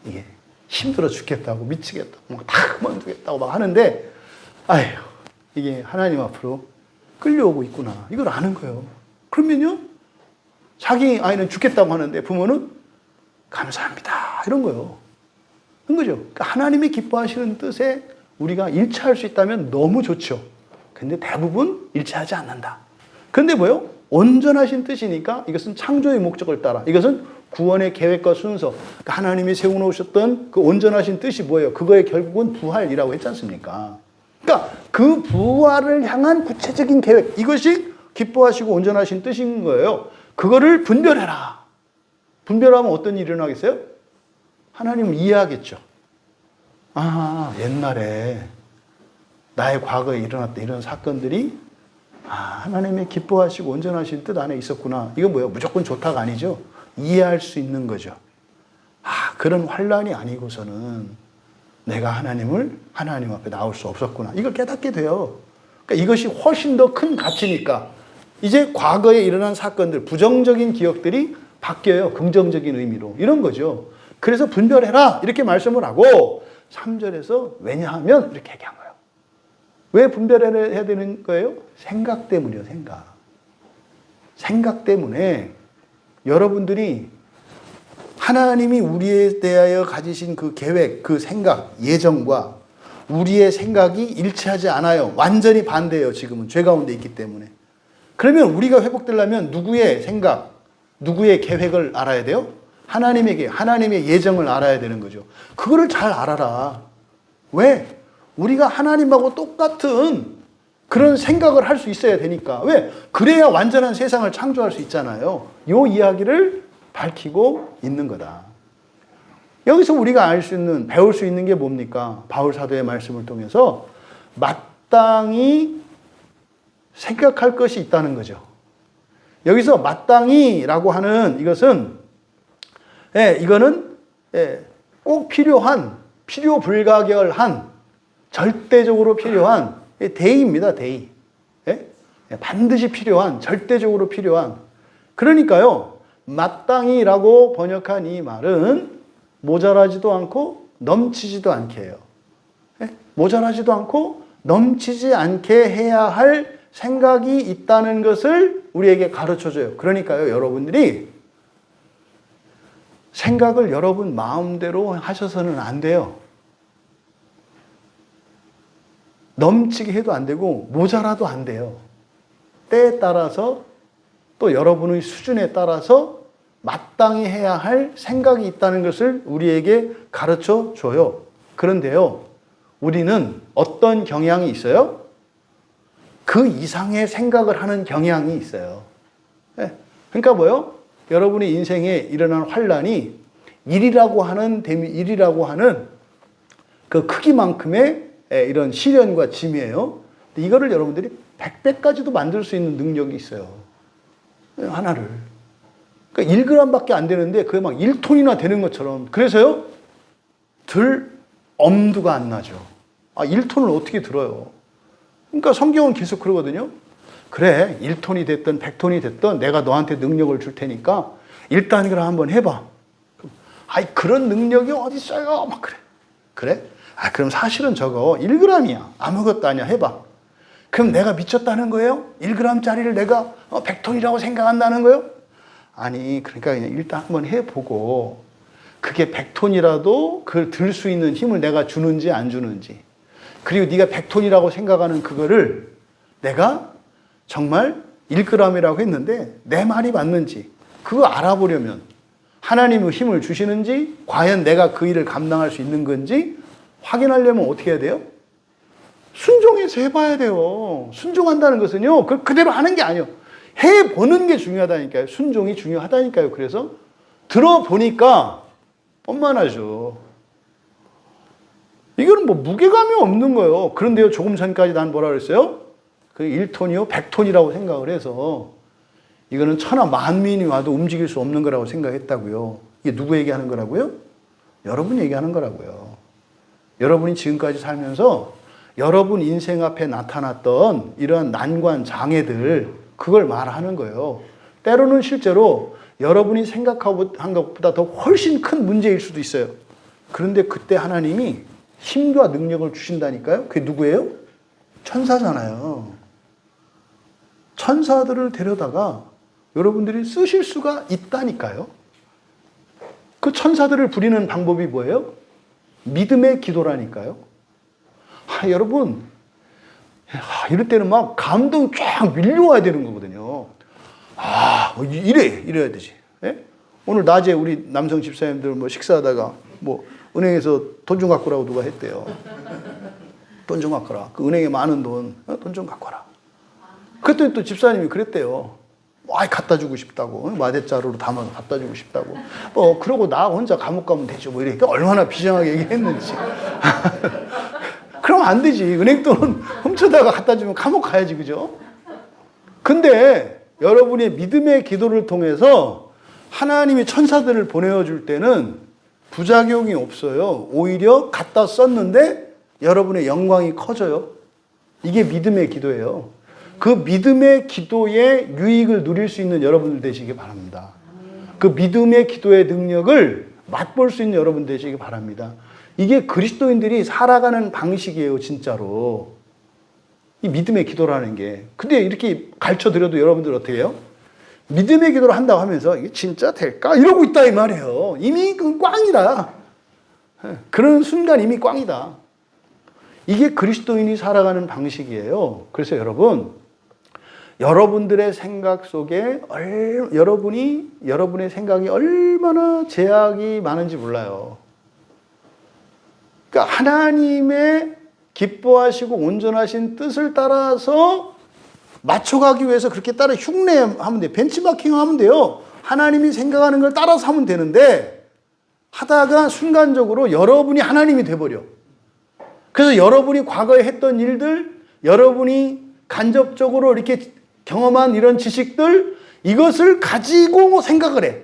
이게 힘들어 죽겠다고 미치겠다고 막 다 그만두겠다고 막 하는데 아휴 이게 하나님 앞으로 끌려오고 있구나. 이걸 아는 거예요. 그러면요 자기 아이는 죽겠다고 하는데 부모는 감사합니다 이런 거예요. 그런 거죠. 그러니까 하나님이 기뻐하시는 뜻에 우리가 일치할 수 있다면 너무 좋죠. 근데 대부분 일치하지 않는다. 근데 뭐요? 온전하신 뜻이니까 이것은 창조의 목적을 따라, 이것은 구원의 계획과 순서, 그러니까 하나님이 세워놓으셨던 그 온전하신 뜻이 뭐예요? 그거의 결국은 부활이라고 했지 않습니까? 그러니까 그 부활을 향한 구체적인 계획, 이것이 기뻐하시고 온전하신 뜻인 거예요. 그거를 분별해라. 분별하면 어떤 일이 일어나겠어요? 하나님을 이해하겠죠. 아, 옛날에 나의 과거에 일어났던 이런 사건들이 하나님의 기뻐하시고 온전하신 뜻 안에 있었구나. 이건 뭐예요? 무조건 좋다가 아니죠. 이해할 수 있는 거죠. 그런 환란이 아니고서는 내가 하나님 앞에 나올 수 없었구나. 이걸 깨닫게 돼요. 그러니까 이것이 훨씬 더 큰 가치니까 이제 과거에 일어난 사건들, 부정적인 기억들이 바뀌어요. 긍정적인 의미로. 이런 거죠. 그래서 분별해라. 이렇게 말씀을 하고 3절에서 왜냐하면 이렇게 얘기한 거예요. 왜 분별해야 되는 거예요? 생각 때문이요. 생각 때문에 여러분들이 하나님이 우리에 대하여 가지신 그 계획, 그 생각, 예정과 우리의 생각이 일치하지 않아요. 완전히 반대예요. 지금은 죄 가운데 있기 때문에. 그러면 우리가 회복되려면 누구의 생각, 누구의 계획을 알아야 돼요? 하나님의 예정을 알아야 되는 거죠. 그거를 잘 알아라. 왜? 우리가 하나님하고 똑같은 그런 생각을 할 수 있어야 되니까. 왜? 그래야 완전한 세상을 창조할 수 있잖아요. 요 이야기를 밝히고 있는 거다. 여기서 우리가 알 수 있는, 배울 수 있는 게 뭡니까? 바울 사도의 말씀을 통해서 마땅히 생각할 것이 있다는 거죠. 여기서 마땅히라고 하는 이것은, 이거는 꼭 필요한, 필요 불가결한, 절대적으로 필요한 대의입니다, 대의. 반드시 필요한, 절대적으로 필요한. 그러니까요, 마땅히라고 번역한 이 말은 모자라지도 않고 넘치지도 않게 해요. 모자라지도 않고 넘치지 않게 해야 할 생각이 있다는 것을 우리에게 가르쳐줘요. 그러니까요, 여러분들이 생각을 여러분 마음대로 하셔서는 안 돼요. 넘치게 해도 안 되고 모자라도 안 돼요. 때에 따라서 또 여러분의 수준에 따라서 마땅히 해야 할 생각이 있다는 것을 우리에게 가르쳐 줘요. 그런데요, 우리는 어떤 경향이 있어요? 그 이상의 생각을 하는 경향이 있어요. 그러니까 뭐요? 여러분의 인생에 일어난 환란이 일이라고 하는 그 크기만큼의 이런 시련과 짐이에요. 이거를 여러분들이 100배까지도 만들 수 있는 능력이 있어요. 하나를. 그러니까 1g밖에 안 되는데 그게 막 1톤이나 되는 것처럼. 그래서요, 들 엄두가 안 나죠. 1톤을 어떻게 들어요? 그러니까 성경은 계속 그러거든요. 그래, 1톤이 됐든 100톤이 됐든 내가 너한테 능력을 줄 테니까 일단 그럼 한번 해봐. 그런 능력이 어디 있어요? 막 그래. 그래? 그럼 사실은 저거 1g이야. 아무것도 아니야. 해봐. 그럼 내가 미쳤다는 거예요? 1g짜리를 내가 100톤이라고 생각한다는 거예요? 아니, 그러니까 그냥 일단 한번 해보고 그게 100톤이라도 그걸 들 수 있는 힘을 내가 주는지 안 주는지, 그리고 네가 100톤이라고 생각하는 그거를 내가 정말 1g이라고 했는데 내 말이 맞는지 그거 알아보려면 하나님의 힘을 주시는지, 과연 내가 그 일을 감당할 수 있는 건지 확인하려면 어떻게 해야 돼요? 순종해서 해봐야 돼요. 순종한다는 것은요, 그대로 하는 게 아니에요. 해보는 게 중요하다니까요. 순종이 중요하다니까요. 그래서 들어보니까 뻔만하죠. 이거는 뭐 무게감이 없는 거예요. 그런데요, 조금 전까지 난 뭐라 그랬어요? 그 1톤이요, 100톤이라고 생각을 해서 이거는 천하 만민이 와도 움직일 수 없는 거라고 생각했다고요. 이게 누구 얘기하는 거라고요? 여러분 얘기하는 거라고요. 여러분이 지금까지 살면서 여러분 인생 앞에 나타났던 이러한 난관, 장애들, 그걸 말하는 거예요. 때로는 실제로 여러분이 생각한 것보다 더 훨씬 큰 문제일 수도 있어요. 그런데 그때 하나님이 힘과 능력을 주신다니까요. 그게 누구예요? 천사잖아요. 천사들을 데려다가 여러분들이 쓰실 수가 있다니까요. 그 천사들을 부리는 방법이 뭐예요? 믿음의 기도라니까요. 여러분, 이럴 때는 막 감동이 쫙 밀려와야 되는 거거든요. 이래야 되지. 예? 오늘 낮에 우리 남성 집사님들 뭐 식사하다가 뭐 은행에서 돈 좀 갖고 오라고 누가 했대요. 돈 좀 갖고 라. 그 은행에 많은 돈 좀 갖고 와라. 그랬더니 또 집사님이 그랬대요. 갖다 주고 싶다고. 마대자루로 담아서 갖다 주고 싶다고. 그러고 나 혼자 감옥 가면 되죠. 뭐 이렇게 얼마나 비장하게 얘기했는지. 그럼 안 되지. 은행 돈 훔쳐다가 갖다 주면 감옥 가야지, 그죠? 근데 여러분의 믿음의 기도를 통해서 하나님이 천사들을 보내줄 때는 부작용이 없어요. 오히려 갖다 썼는데 여러분의 영광이 커져요. 이게 믿음의 기도예요. 그 믿음의 기도의 유익을 누릴 수 있는 여러분들 되시기 바랍니다. 그 믿음의 기도의 능력을 맛볼 수 있는 여러분 되시기 바랍니다. 이게 그리스도인들이 살아가는 방식이에요, 진짜로. 이 믿음의 기도라는 게. 근데 이렇게 가르쳐 드려도 여러분들 어떻게 해요? 믿음의 기도를 한다고 하면서 이게 진짜 될까? 이러고 있다 이 말이에요. 이미 그 꽝이다. 그런 순간 이미 꽝이다. 이게 그리스도인이 살아가는 방식이에요. 그래서 여러분들의 생각 속에 여러분의 생각이 얼마나 제약이 많은지 몰라요. 그러니까 하나님의 기뻐하시고 온전하신 뜻을 따라서 맞춰가기 위해서 그렇게 따라 흉내하면 돼요. 벤치마킹 하면 돼요. 하나님이 생각하는 걸 따라서 하면 되는데 하다가 순간적으로 여러분이 하나님이 돼버려. 그래서 여러분이 과거에 했던 일들, 여러분이 간접적으로 이렇게 경험한 이런 지식들, 이것을 가지고 생각을 해.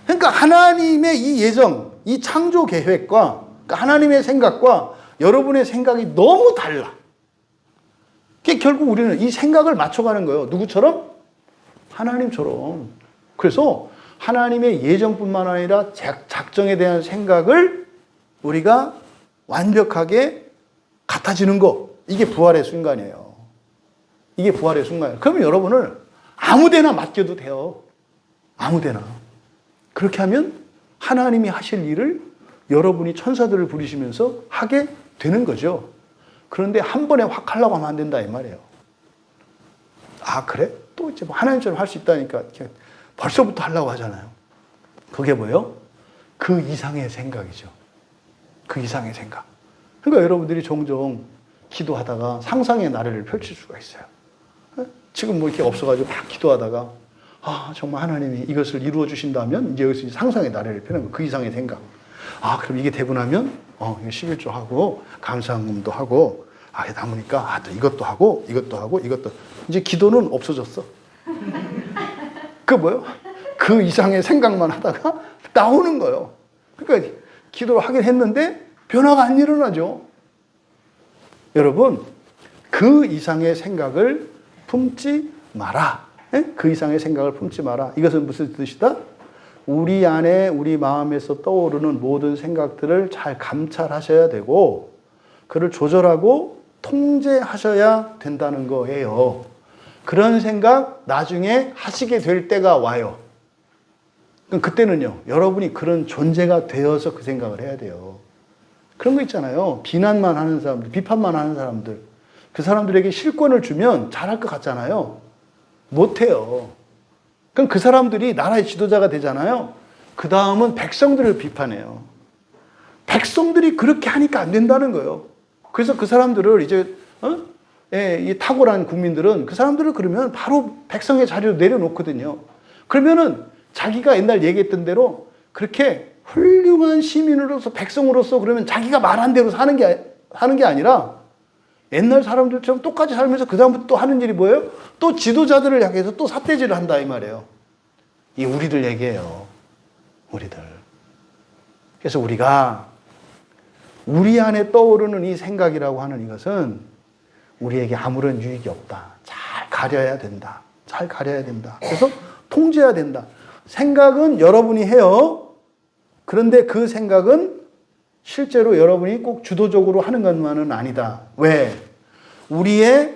그러니까 하나님의 이 예정, 이 창조 계획과 그러니까 하나님의 생각과 여러분의 생각이 너무 달라. 결국 우리는 이 생각을 맞춰가는 거예요. 누구처럼? 하나님처럼. 그래서 하나님의 예정뿐만 아니라 작정에 대한 생각을 우리가 완벽하게 같아지는 거. 이게 부활의 순간이에요. 이게 부활의 순간이에요. 그러면 여러분을 아무데나 맡겨도 돼요. 아무데나. 그렇게 하면 하나님이 하실 일을 여러분이 천사들을 부리시면서 하게 되는 거죠. 그런데 한 번에 확 하려고 하면 안 된다 이 말이에요. 아 그래? 또 이제 뭐 하나님처럼 할 수 있다니까 벌써부터 하려고 하잖아요. 그게 뭐예요? 그 이상의 생각이죠. 그 이상의 생각. 그러니까 여러분들이 종종 기도하다가 상상의 나래를 펼칠 수가 있어요. 지금 뭐 이렇게 없어가지고 막 기도하다가 아 정말 하나님이 이것을 이루어 주신다면 이제 여기서 상상의 나래를 펴는 거예요. 그 이상의 생각. 아 그럼 이게 되고 나면 이거 11조 하고 감사함도 하고 남으니까 또 이것도 하고 이것도 하고 이것도 이제 기도는 없어졌어. 그 뭐요? 그 이상의 생각만 하다가 나오는 거예요. 그러니까 기도를 하긴 했는데 변화가 안 일어나죠. 여러분 그 이상의 생각을 품지 마라. 그 이상의 생각을 품지 마라. 이것은 무슨 뜻이다? 우리 안에 우리 마음에서 떠오르는 모든 생각들을 잘 감찰하셔야 되고 그를 조절하고 통제하셔야 된다는 거예요. 그런 생각 나중에 하시게 될 때가 와요. 그럼 그때는요. 여러분이 그런 존재가 되어서 그 생각을 해야 돼요. 그런 거 있잖아요. 비난만 하는 사람들, 비판만 하는 사람들. 그 사람들에게 실권을 주면 잘할 것 같잖아요. 못해요. 그럼 그 사람들이 나라의 지도자가 되잖아요. 그 다음은 백성들을 비판해요. 백성들이 그렇게 하니까 안 된다는 거예요. 그래서 그 사람들을 이제 이 탁월한 국민들은 그 사람들을 그러면 바로 백성의 자리로 내려놓거든요. 그러면은 자기가 옛날 얘기했던 대로 그렇게 훌륭한 시민으로서 백성으로서 그러면 자기가 말한 대로 사는 게 아니라 옛날 사람들처럼 똑같이 살면서 그 다음부터 또 하는 일이 뭐예요? 또 지도자들을 향해서 또 삿대질을 한다 이 말이에요. 이 우리들 얘기예요. 우리들. 그래서 우리가 우리 안에 떠오르는 이 생각이라고 하는 이것은 우리에게 아무런 유익이 없다. 잘 가려야 된다. 잘 가려야 된다. 그래서 통제해야 된다. 생각은 여러분이 해요. 그런데 그 생각은 실제로 여러분이 꼭 주도적으로 하는 것만은 아니다. 왜? 우리의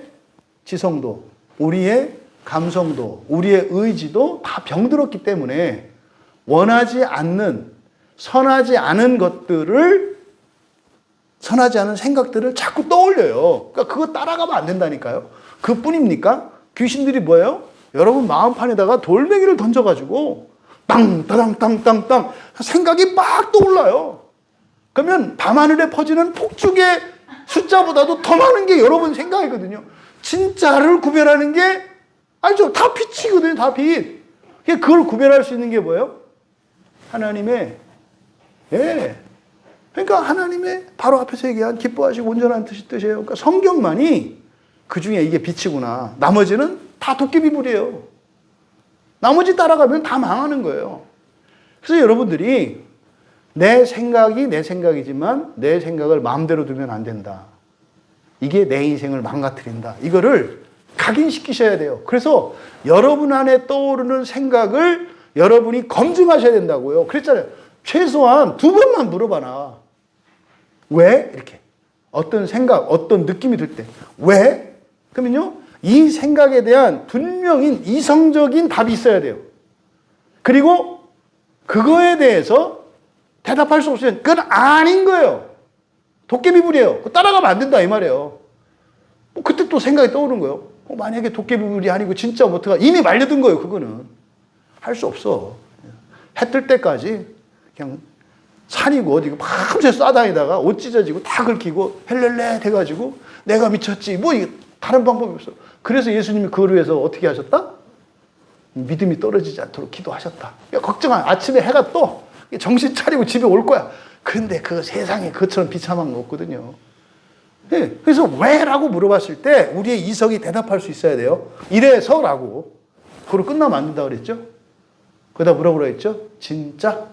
지성도, 우리의 감성도, 우리의 의지도 다 병들었기 때문에 원하지 않는, 선하지 않은 것들을, 선하지 않은 생각들을 자꾸 떠올려요. 그러니까 그거 따라가면 안 된다니까요. 그뿐입니까? 귀신들이 뭐예요? 여러분 마음판에다가 돌멩이를 던져가지고 땅, 따당, 땅, 땅, 땅 생각이 막 떠올라요. 그러면 밤하늘에 퍼지는 폭죽의 숫자보다도 더 많은 게 여러분 생각이거든요. 진짜를 구별하는 게 아니죠. 다 빛이거든요. 다 빛. 그걸 구별할 수 있는 게 뭐예요? 하나님의 그러니까 하나님의 바로 앞에서 얘기한 기뻐하시고 온전한 뜻이에요. 그러니까 성경만이 그 중에 이게 빛이구나. 나머지는 다 도깨비불이에요. 나머지 따라가면 다 망하는 거예요. 그래서 여러분들이 내 생각이 내 생각이지만 내 생각을 마음대로 두면 안 된다. 이게 내 인생을 망가뜨린다. 이거를 각인시키셔야 돼요. 그래서 여러분 안에 떠오르는 생각을 여러분이 검증하셔야 된다고요. 그랬잖아요. 최소한 2번만 물어봐라. 왜? 이렇게. 어떤 생각, 어떤 느낌이 들 때. 왜? 그러면요. 이 생각에 대한 분명히 이성적인 답이 있어야 돼요. 그리고 그거에 대해서 대답할 수 없으면 그건 아닌 거예요. 도깨비불이에요. 그거 따라가면 안 된다 이 말이에요. 그때 또 생각이 떠오르는 거예요. 만약에 도깨비불이 아니고 진짜 어떡하 이미 말려든 거예요. 그거는 할 수 없어. 해 뜰 때까지 그냥 산이고 어디고 밤새 쏴다니다가 옷 찢어지고 다 긁히고 헬렐레 돼가지고 내가 미쳤지. 뭐 이게 다른 방법이 없어. 그래서 예수님이 그걸 위해서 어떻게 하셨다? 믿음이 떨어지지 않도록 기도하셨다. 걱정한 아침에 해가 떠. 정신 차리고 집에 올 거야. 그런데 그 세상에 그것처럼 비참한 거 없거든요. 네. 그래서 왜? 라고 물어봤을 때 우리의 이성이 대답할 수 있어야 돼요. 이래서 라고. 그걸로 끝나면 안 된다고 그랬죠? 그러다 뭐라고 그랬죠? 진짜?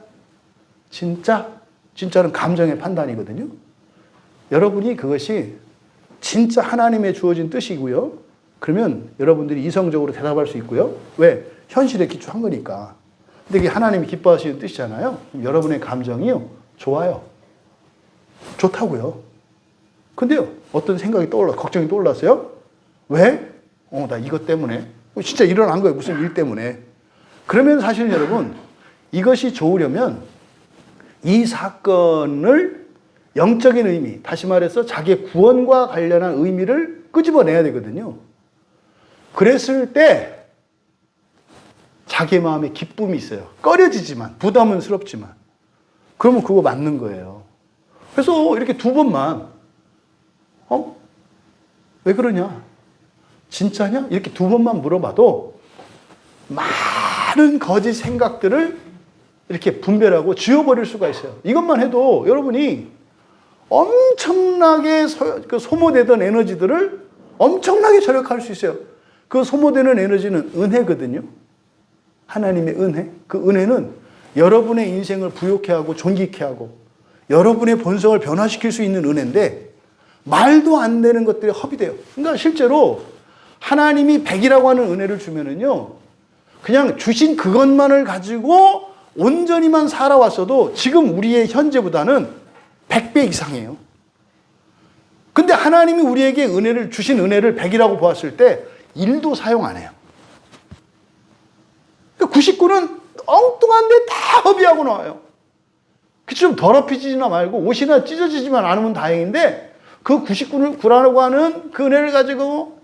진짜는 감정의 판단이거든요. 여러분이 그것이 진짜 하나님의 주어진 뜻이고요. 그러면 여러분들이 이성적으로 대답할 수 있고요. 왜? 현실에 기초한 거니까. 근데 이게 하나님이 기뻐하시는 뜻이잖아요. 그럼 여러분의 감정이요. 좋아요. 좋다고요. 근데요. 어떤 생각이 걱정이 떠올랐어요? 왜? 나 이것 때문에. 진짜 일어난 거예요. 무슨 일 때문에. 그러면 사실은 여러분, 이것이 좋으려면 이 사건을 영적인 의미, 다시 말해서 자기의 구원과 관련한 의미를 끄집어내야 되거든요. 그랬을 때 자기의 마음에 기쁨이 있어요. 꺼려지지만, 부담스럽지만. 그러면 그거 맞는 거예요. 그래서 이렇게 두 번만, 왜 그러냐? 진짜냐? 이렇게 두 번만 물어봐도 많은 거짓 생각들을 이렇게 분별하고 지워버릴 수가 있어요. 이것만 해도 여러분이 엄청나게 소모되던 에너지들을 엄청나게 절약할 수 있어요. 그 소모되는 에너지는 은혜거든요. 하나님의 은혜. 그 은혜는 여러분의 인생을 부욕해 하고 존귀케 하고 여러분의 본성을 변화시킬 수 있는 은혜인데 말도 안 되는 것들이 허비돼요. 그러니까 실제로 하나님이 100이라고 하는 은혜를 주면은요, 그냥 주신 그것만을 가지고 온전히만 살아왔어도 지금 우리의 현재보다는 100배 이상이에요. 근데 하나님이 우리에게 주신 은혜를 100이라고 보았을 때 1도 사용 안 해요. 99는 엉뚱한데 다 허비하고 나와요. 좀 더럽히지나 말고 옷이나 찢어지지만 않으면 다행인데 그 99라고 하는 그 은혜를 가지고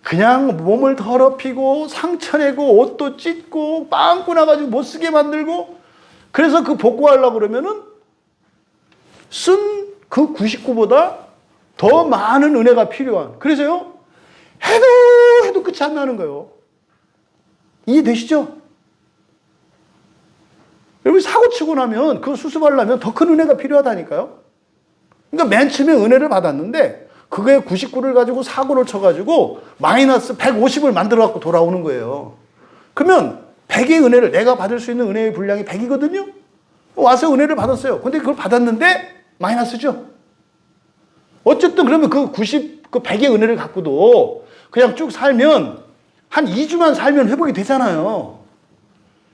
그냥 몸을 더럽히고 상처내고 옷도 찢고 빵꾸 나가지고 못 쓰게 만들고 그래서 그 복구하려고 그러면은 쓴 그 99보다 더 많은 은혜가 필요한. 그래서요, 해도 끝이 안 나는 거예요. 이해되시죠? 여러분 사고 치고 나면 그거 수습하려면 더 큰 은혜가 필요하다니까요. 그러니까 맨 처음에 은혜를 받았는데 그게 99를 가지고 사고를 쳐가지고 마이너스 150을 만들어갖고 돌아오는 거예요. 그러면 100의 은혜를 내가 받을 수 있는 은혜의 분량이 100이거든요. 와서 은혜를 받았어요. 근데 그걸 받았는데 마이너스죠. 어쨌든 그러면 그 100의 은혜를 갖고도 그냥 쭉 살면 한 2주만 살면 회복이 되잖아요.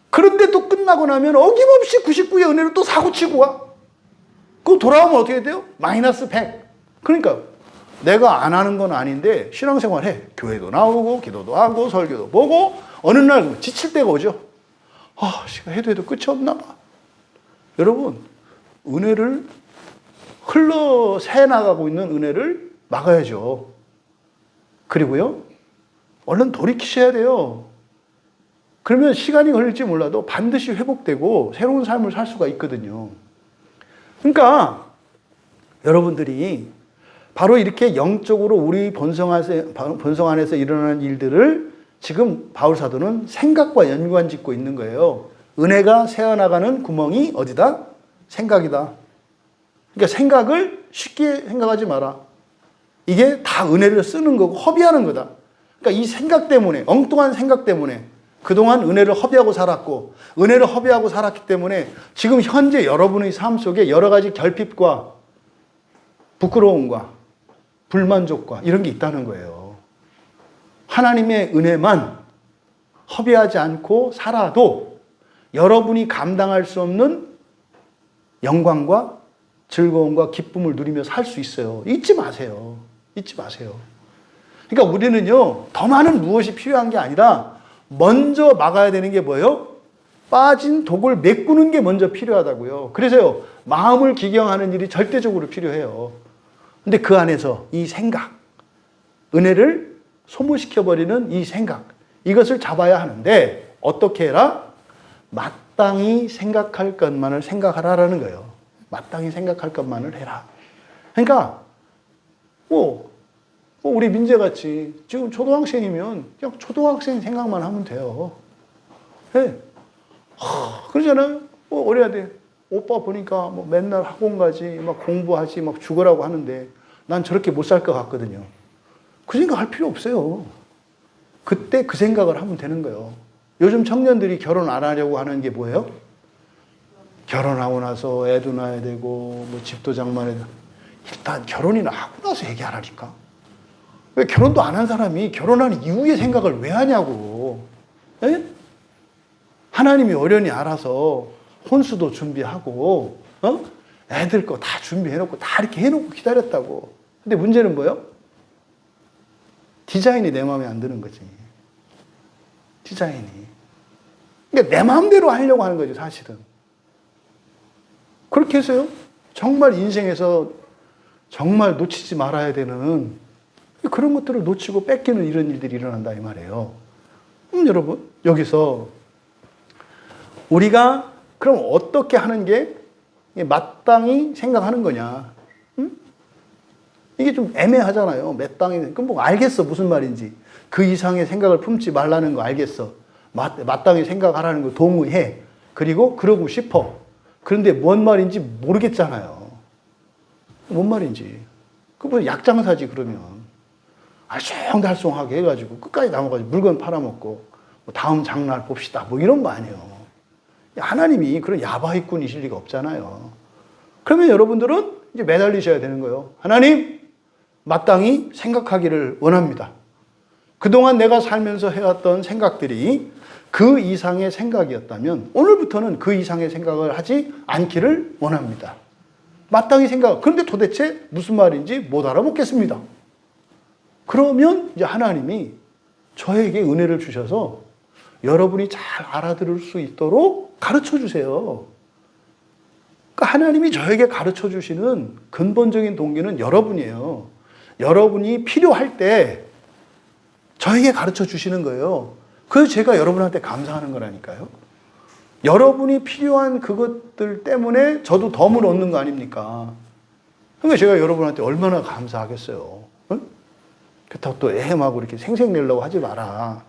그런데 또 끝나고 나면 어김없이 99의 은혜를 또 사고치고 와. 그거 돌아오면 어떻게 돼요? 마이너스 100. 그러니까 내가 안 하는 건 아닌데 신앙생활 해. 교회도 나오고 기도도 하고 설교도 보고 어느 날 지칠 때가 오죠. 해도 끝이 없나 봐. 여러분, 은혜를 흘러 새나가고 있는 은혜를 막아야죠. 그리고요, 얼른 돌이키셔야 돼요. 그러면 시간이 걸릴지 몰라도 반드시 회복되고 새로운 삶을 살 수가 있거든요. 그러니까 여러분들이 바로 이렇게 영적으로 우리 본성 안에서 일어나는 일들을 지금 바울 사도는 생각과 연관 짓고 있는 거예요. 은혜가 새어나가는 구멍이 어디다? 생각이다. 그러니까 생각을 쉽게 생각하지 마라. 이게 다 은혜를 쓰는 거고 허비하는 거다. 그러니까 이 생각 때문에, 엉뚱한 생각 때문에 그동안 은혜를 허비하고 살았고 은혜를 허비하고 살았기 때문에 지금 현재 여러분의 삶 속에 여러 가지 결핍과 부끄러움과 불만족과 이런 게 있다는 거예요. 하나님의 은혜만 허비하지 않고 살아도 여러분이 감당할 수 없는 영광과 즐거움과 기쁨을 누리며 살 수 있어요. 잊지 마세요. 잊지 마세요. 그러니까 우리는요, 더 많은 무엇이 필요한 게 아니라 먼저 막아야 되는 게 뭐예요? 빠진 독을 메꾸는 게 먼저 필요하다고요. 그래서요, 마음을 기경하는 일이 절대적으로 필요해요. 근데 그 안에서 이 생각, 은혜를 소모시켜버리는 이 생각, 이것을 잡아야 하는데 어떻게 해라? 마땅히 생각할 것만을 생각하라라는 거예요. 마땅히 생각할 것만을 해라. 그러니까 우리 민재같이 지금 초등학생이면 그냥 초등학생 생각만 하면 돼요. 네. 그러잖아요. 어려야 돼. 오빠 보니까 뭐 맨날 학원 가지, 막 공부하지, 막 죽으라고 하는데 난 저렇게 못 살 것 같거든요. 그 생각 할 필요 없어요. 그때 그 생각을 하면 되는 거예요. 요즘 청년들이 결혼 안 하려고 하는 게 뭐예요? 결혼하고 나서 애도 낳아야 되고, 뭐 집도 장만해야 되고. 일단 결혼이나 하고 나서 얘기하라니까. 왜 결혼도 안 한 사람이 결혼한 이후의 생각을 왜 하냐고. 에? 하나님이 어련히 알아서 혼수도 준비하고, 애들 거 다 준비해놓고, 다 이렇게 해놓고 기다렸다고. 근데 문제는 뭐예요? 디자인이 내 마음에 안 드는 거지. 디자인이. 그러니까 내 마음대로 하려고 하는 거죠, 사실은. 그렇게 해서요, 정말 인생에서 정말 놓치지 말아야 되는 그런 것들을 놓치고 뺏기는 이런 일들이 일어난다, 이 말이에요. 여러분, 여기서 우리가 그럼 어떻게 하는 게 마땅히 생각하는 거냐? 이게 좀 애매하잖아요. 마땅히. 그럼 뭐 알겠어, 무슨 말인지. 그 이상의 생각을 품지 말라는 거 알겠어. 마땅히 생각하라는 거 동의해. 그리고 그러고 싶어. 그런데 뭔 말인지 모르겠잖아요. 뭔 말인지. 그거 약장사지, 그러면. 알쏭달쏭하게 해가지고 끝까지 남아가지고 물건 팔아먹고 다음 장날 봅시다. 뭐 이런 거 아니에요. 하나님이 그런 야바이꾼이실 리가 없잖아요. 그러면 여러분들은 이제 매달리셔야 되는 거예요. 하나님, 마땅히 생각하기를 원합니다. 그동안 내가 살면서 해왔던 생각들이 그 이상의 생각이었다면 오늘부터는 그 이상의 생각을 하지 않기를 원합니다. 마땅히 생각. 그런데 도대체 무슨 말인지 못 알아먹겠습니다. 그러면 이제 하나님이 저에게 은혜를 주셔서 여러분이 잘 알아들을 수 있도록 가르쳐 주세요. 그러니까 하나님이 저에게 가르쳐 주시는 근본적인 동기는 여러분이에요. 여러분이 필요할 때 저에게 가르쳐 주시는 거예요. 그래서 제가 여러분한테 감사하는 거라니까요. 여러분이 필요한 그것들 때문에 저도 덤을 얻는 거 아닙니까? 그러니까 제가 여러분한테 얼마나 감사하겠어요. 응? 그렇다고 또 에헴하고 이렇게 생색내려고 하지 마라.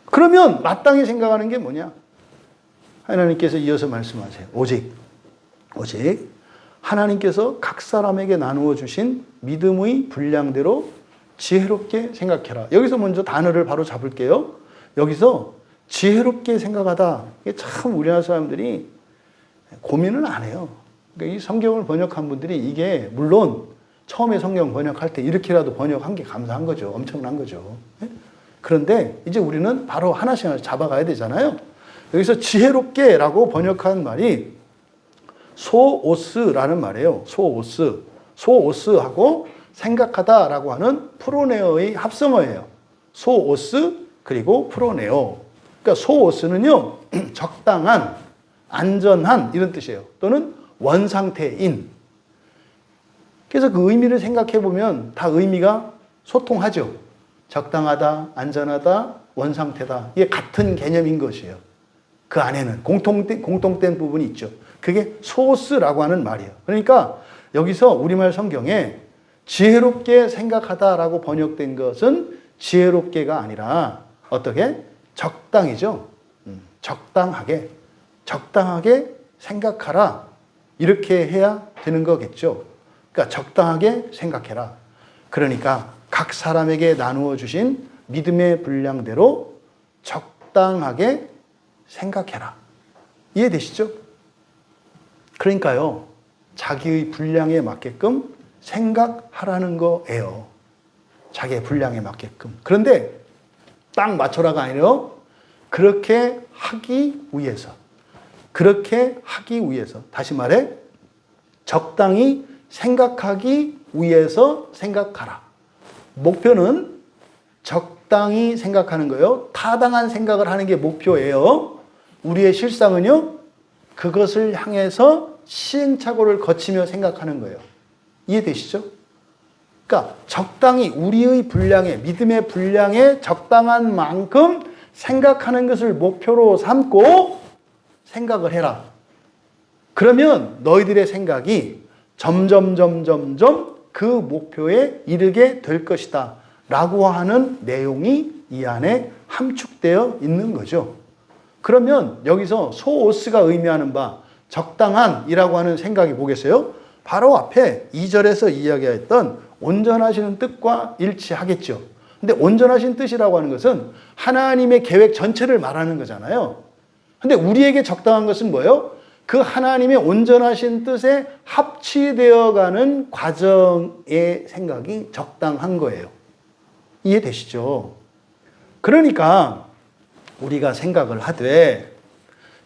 그러면 마땅히 생각하는 게 뭐냐? 하나님께서 이어서 말씀하세요. 오직 하나님께서 각 사람에게 나누어 주신 믿음의 분량대로 지혜롭게 생각해라. 여기서 먼저 단어를 바로 잡을게요. 여기서 지혜롭게 생각하다. 이게 참 우리나라 사람들이 고민을 안 해요. 그러니까 이 성경을 번역한 분들이 이게 물론 처음에 성경 번역할 때 이렇게라도 번역한 게 감사한 거죠. 엄청난 거죠. 그런데 이제 우리는 바로 하나씩 잡아가야 되잖아요. 여기서 지혜롭게라고 번역한 말이 소오스라는 말이에요. 소오스하고 생각하다라고 하는 프로네어의 합성어예요. 소오스 그리고 프로네어. 그러니까 소오스는요, 적당한, 안전한 이런 뜻이에요. 또는 원상태인. 그래서 그 의미를 생각해 보면 다 의미가 소통하죠. 적당하다, 안전하다, 원상태다. 이게 같은 개념인 것이에요. 그 안에는 공통된 부분이 있죠. 그게 소스라고 하는 말이에요. 그러니까 여기서 우리말 성경에 지혜롭게 생각하다라고 번역된 것은 지혜롭게가 아니라 어떻게? 적당이죠. 적당하게 생각하라. 이렇게 해야 되는 거겠죠. 그러니까 적당하게 생각해라. 그러니까 각 사람에게 나누어 주신 믿음의 분량대로 적당하게 생각해라. 이해되시죠? 그러니까요, 자기의 분량에 맞게끔 생각하라는 거예요. 자기의 분량에 맞게끔. 그런데 딱 맞춰라가 아니라 그렇게 하기 위해서. 다시 말해, 적당히 생각하기 위해서 생각하라. 목표는 적당히 생각하는 거예요. 타당한 생각을 하는 게 목표예요. 우리의 실상은요, 그것을 향해서 시행착오를 거치며 생각하는 거예요. 이해되시죠? 그러니까 적당히 우리의 분량에, 믿음의 분량에 적당한 만큼 생각하는 것을 목표로 삼고 생각을 해라. 그러면 너희들의 생각이 점점 그 목표에 이르게 될 것이다 라고 하는 내용이 이 안에 함축되어 있는 거죠. 그러면 여기서 소오스가 의미하는 바 적당한이라고 하는 생각이 뭐겠어요? 바로 앞에 2절에서 이야기했던 온전하시는 뜻과 일치하겠죠. 근데 온전하신 뜻이라고 하는 것은 하나님의 계획 전체를 말하는 거잖아요. 근데 우리에게 적당한 것은 뭐예요? 그 하나님의 온전하신 뜻에 합치되어가는 과정의 생각이 적당한 거예요. 이해되시죠? 그러니까 우리가 생각을 하되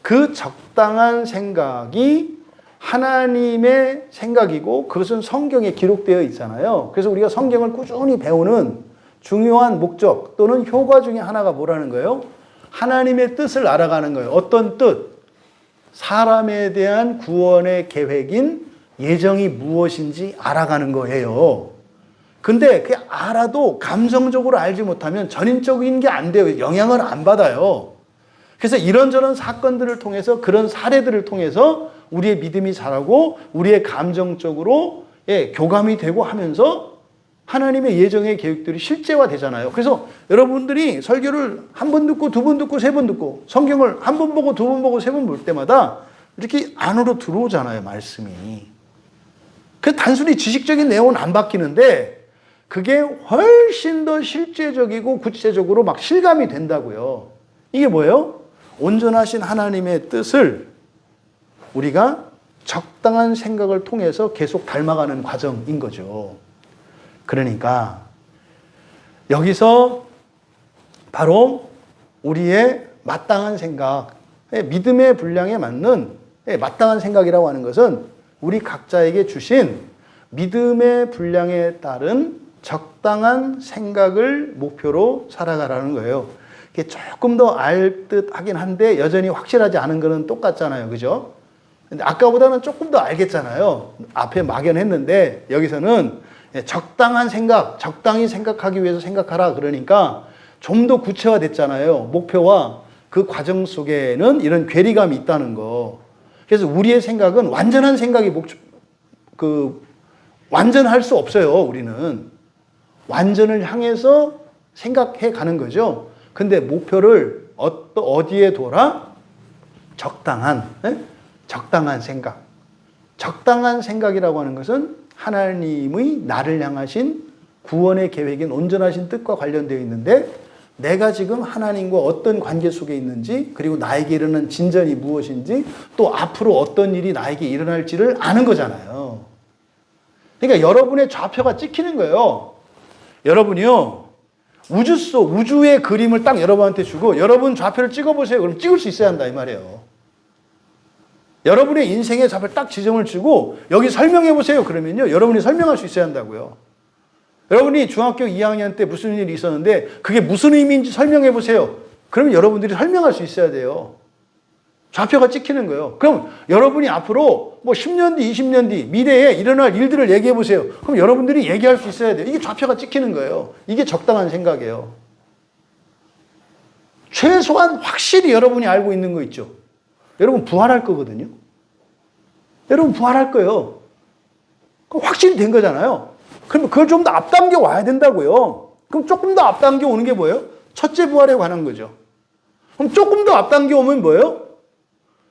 그 적당한 생각이 하나님의 생각이고 그것은 성경에 기록되어 있잖아요. 그래서 우리가 성경을 꾸준히 배우는 중요한 목적 또는 효과 중에 하나가 뭐라는 거예요? 하나님의 뜻을 알아가는 거예요. 어떤 뜻? 사람에 대한 구원의 계획인 예정이 무엇인지 알아가는 거예요. 근데 그 알아도 감성적으로 알지 못하면 전인적인 게 안 돼요. 영향을 안 받아요. 그래서 이런저런 사건들을 통해서 그런 사례들을 통해서 우리의 믿음이 자라고 우리의 감정적으로 교감이 되고 하면서 하나님의 예정의 계획들이 실제화되잖아요. 그래서 여러분들이 설교를 한 번 듣고 두 번 듣고 세 번 듣고 성경을 한 번 보고 두 번 보고 세 번 볼 때마다 이렇게 안으로 들어오잖아요. 말씀이. 그 단순히 지식적인 내용은 안 바뀌는데 그게 훨씬 더 실제적이고 구체적으로 막 실감이 된다고요. 이게 뭐예요? 온전하신 하나님의 뜻을 우리가 적당한 생각을 통해서 계속 닮아가는 과정인 거죠. 그러니까 여기서 바로 우리의 마땅한 생각, 믿음의 분량에 맞는 마땅한 생각이라고 하는 것은 우리 각자에게 주신 믿음의 분량에 따른 적당한 생각을 목표로 살아가라는 거예요. 이게 조금 더 알 듯 하긴 한데 여전히 확실하지 않은 거는 똑같잖아요. 그죠? 근데 아까보다는 조금 더 알겠잖아요. 앞에 막연했는데 여기서는 적당한 생각, 적당히 생각하기 위해서 생각하라 그러니까 좀 더 구체화됐잖아요. 목표와 그 과정 속에는 이런 괴리감이 있다는 거. 그래서 우리의 생각은 완전한 생각이 완전할 수 없어요. 우리는 완전을 향해서 생각해 가는 거죠. 근데 목표를 어디에 둬라? 적당한 생각. 적당한 생각이라고 하는 것은 하나님의 나를 향하신 구원의 계획인 온전하신 뜻과 관련되어 있는데 내가 지금 하나님과 어떤 관계 속에 있는지 그리고 나에게 이르는 진전이 무엇인지 또 앞으로 어떤 일이 나에게 일어날지를 아는 거잖아요. 그러니까 여러분의 좌표가 찍히는 거예요. 여러분이요. 우주의 그림을 딱 여러분한테 주고 여러분 좌표를 찍어보세요. 그럼 찍을 수 있어야 한다 이 말이에요. 여러분의 인생의 좌표를 딱 지점을 주고 여기 설명해 보세요. 그러면요. 여러분이 설명할 수 있어야 한다고요. 여러분이 중학교 2학년 때 무슨 일이 있었는데 그게 무슨 의미인지 설명해 보세요. 그러면 여러분들이 설명할 수 있어야 돼요. 좌표가 찍히는 거예요. 그럼 여러분이 앞으로 10년 뒤, 20년 뒤 미래에 일어날 일들을 얘기해 보세요. 그럼 여러분들이 얘기할 수 있어야 돼요. 이게 좌표가 찍히는 거예요. 이게 적당한 생각이에요. 최소한 확실히 여러분이 알고 있는 거 있죠. 여러분 부활할 거거든요. 여러분 부활할 거예요. 그럼 확실히 된 거잖아요. 그럼 그걸 좀 더 앞당겨 와야 된다고요. 그럼 조금 더 앞당겨 오는 게 뭐예요? 첫째 부활에 관한 거죠. 그럼 조금 더 앞당겨 오면 뭐예요?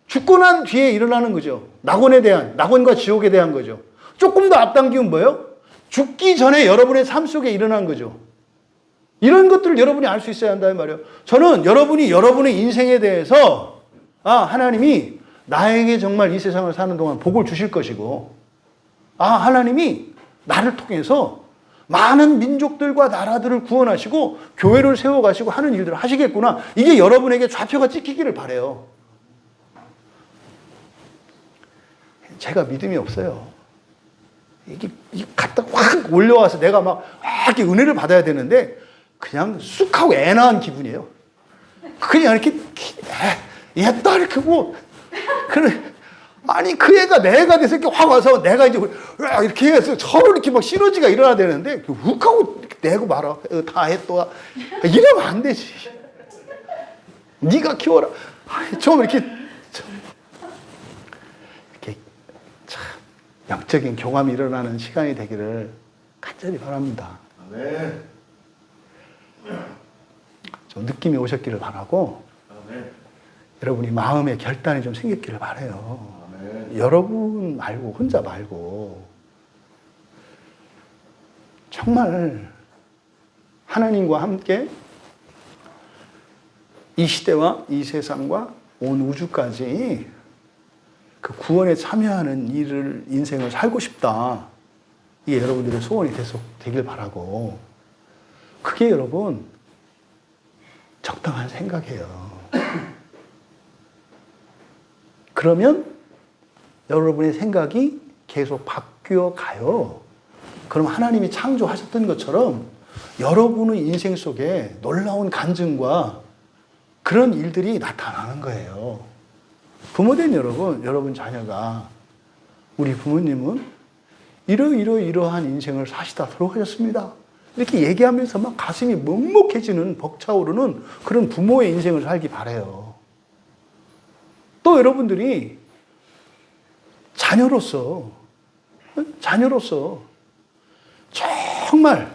죽고 난 뒤에 일어나는 거죠. 낙원과 지옥에 대한 거죠. 조금 더 앞당기면 뭐예요? 죽기 전에 여러분의 삶 속에 일어난 거죠. 이런 것들을 여러분이 알 수 있어야 한다는 말이에요. 저는 여러분이 여러분의 인생에 대해서 하나님이 나에게 정말 이 세상을 사는 동안 복을 주실 것이고 하나님이 나를 통해서 많은 민족들과 나라들을 구원하시고 교회를 세워가시고 하는 일들을 하시겠구나. 이게 여러분에게 좌표가 찍히기를 바라요. 제가 믿음이 없어요. 이게 갖다 확 올려와서 내가 막 이렇게 은혜를 받아야 되는데 그냥 쑥 하고 애나한 기분이에요. 그냥 이렇게 얘다 이렇게 뭐 아니 그 애가 내 애가 돼서 이렇게 확 와서 내가 이제 이렇게 해서 서로 이렇게 막 시너지가 일어나야 되는데 훅 하고 내고 말아 다 해 또 이러면 안 되지. 네가 키워라. 좀 이렇게 영적인 교감이 일어나는 시간이 되기를 간절히 바랍니다. 아멘. 좀 느낌이 오셨기를 바라고 아멘. 여러분이 마음의 결단이 좀 생겼기를 바라요. 아멘. 여러분 말고 혼자 말고 정말 하나님과 함께 이 시대와 이 세상과 온 우주까지 그 구원에 참여하는 일을 인생을 살고 싶다. 이게 여러분들의 소원이 되길 바라고 그게 여러분 적당한 생각이에요. 그러면 여러분의 생각이 계속 바뀌어 가요. 그럼 하나님이 창조하셨던 것처럼 여러분의 인생 속에 놀라운 간증과 그런 일들이 나타나는 거예요. 부모된 여러분 자녀가 우리 부모님은 이러한 인생을 사시다 돌아가셨습니다. 이렇게 얘기하면서 막 가슴이 먹먹해지는 벅차오르는 그런 부모의 인생을 살기 바라요. 또 여러분들이 자녀로서 정말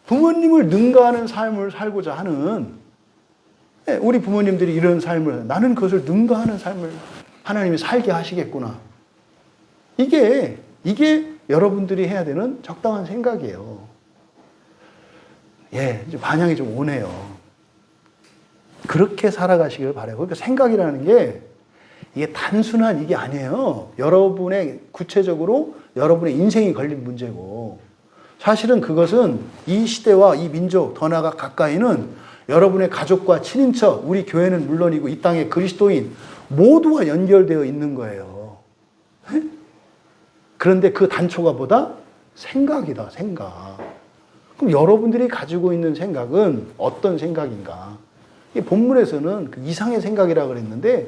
부모님을 능가하는 삶을 살고자 하는 우리 부모님들이 이런 삶을 나는 그것을 능가하는 삶을 하나님이 살게 하시겠구나. 이게 여러분들이 해야 되는 적당한 생각이에요. 이제 반향이 좀 오네요. 그렇게 살아가시길 바라요. 그러니까 생각이라는 게 이게 단순한 이게 아니에요. 구체적으로 여러분의 인생이 걸린 문제고 사실은 그것은 이 시대와 이 민족 더 나아가 가까이는 여러분의 가족과 친인척, 우리 교회는 물론이고 이 땅의 그리스도인 모두가 연결되어 있는 거예요. 그런데 그 단초가 뭐다? 생각이다, 생각. 그럼 여러분들이 가지고 있는 생각은 어떤 생각인가? 이 본문에서는 그 이상의 생각이라고 그랬는데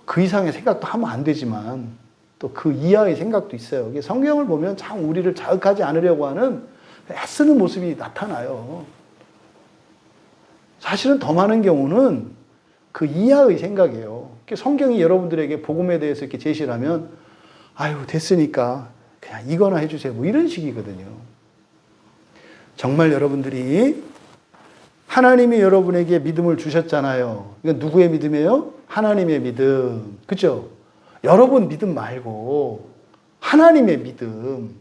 그 이상의 생각도 하면 안 되지만 또 그 이하의 생각도 있어요. 성경을 보면 참 우리를 자극하지 않으려고 하는 애쓰는 모습이 나타나요. 사실은 더 많은 경우는 그 이하의 생각이에요. 성경이 여러분들에게 복음에 대해서 이렇게 제시를 하면 아유 됐으니까 그냥 이거나 해주세요. 뭐 이런 식이거든요. 정말 여러분들이 하나님이 여러분에게 믿음을 주셨잖아요. 이건 누구의 믿음이에요? 하나님의 믿음. 그죠? 여러분 믿음 말고 하나님의 믿음.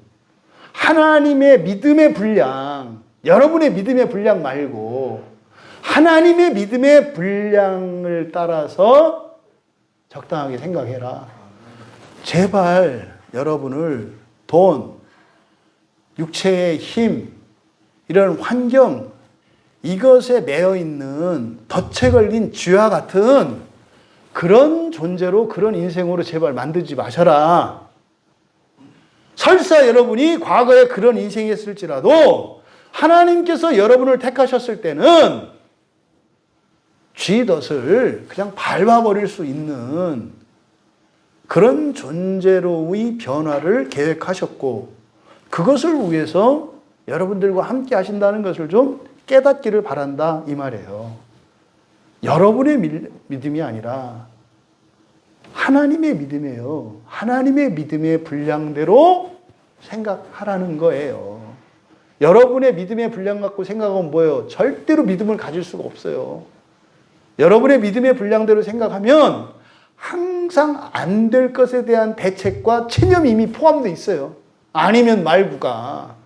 하나님의 믿음의 분량. 여러분의 믿음의 분량 말고 하나님의 믿음의 분량을 따라서 적당하게 생각해라. 제발 여러분을 돈, 육체의 힘, 이런 환경, 이것에 매여 있는 덫에 걸린 쥐와 같은 그런 존재로 그런 인생으로 제발 만들지 마셔라. 설사 여러분이 과거에 그런 인생이었을지라도 하나님께서 여러분을 택하셨을 때는 쥐덫을 그냥 밟아버릴 수 있는 그런 존재로의 변화를 계획하셨고 그것을 위해서 여러분들과 함께 하신다는 것을 좀 깨닫기를 바란다 이 말이에요. 여러분의 믿음이 아니라 하나님의 믿음이에요. 하나님의 믿음의 분량대로 생각하라는 거예요. 여러분의 믿음의 분량 갖고 생각하면 뭐예요? 절대로 믿음을 가질 수가 없어요. 여러분의 믿음의 분량대로 생각하면 항상 안 될 것에 대한 대책과 체념이 이미 포함되어 있어요. 아니면 말고가.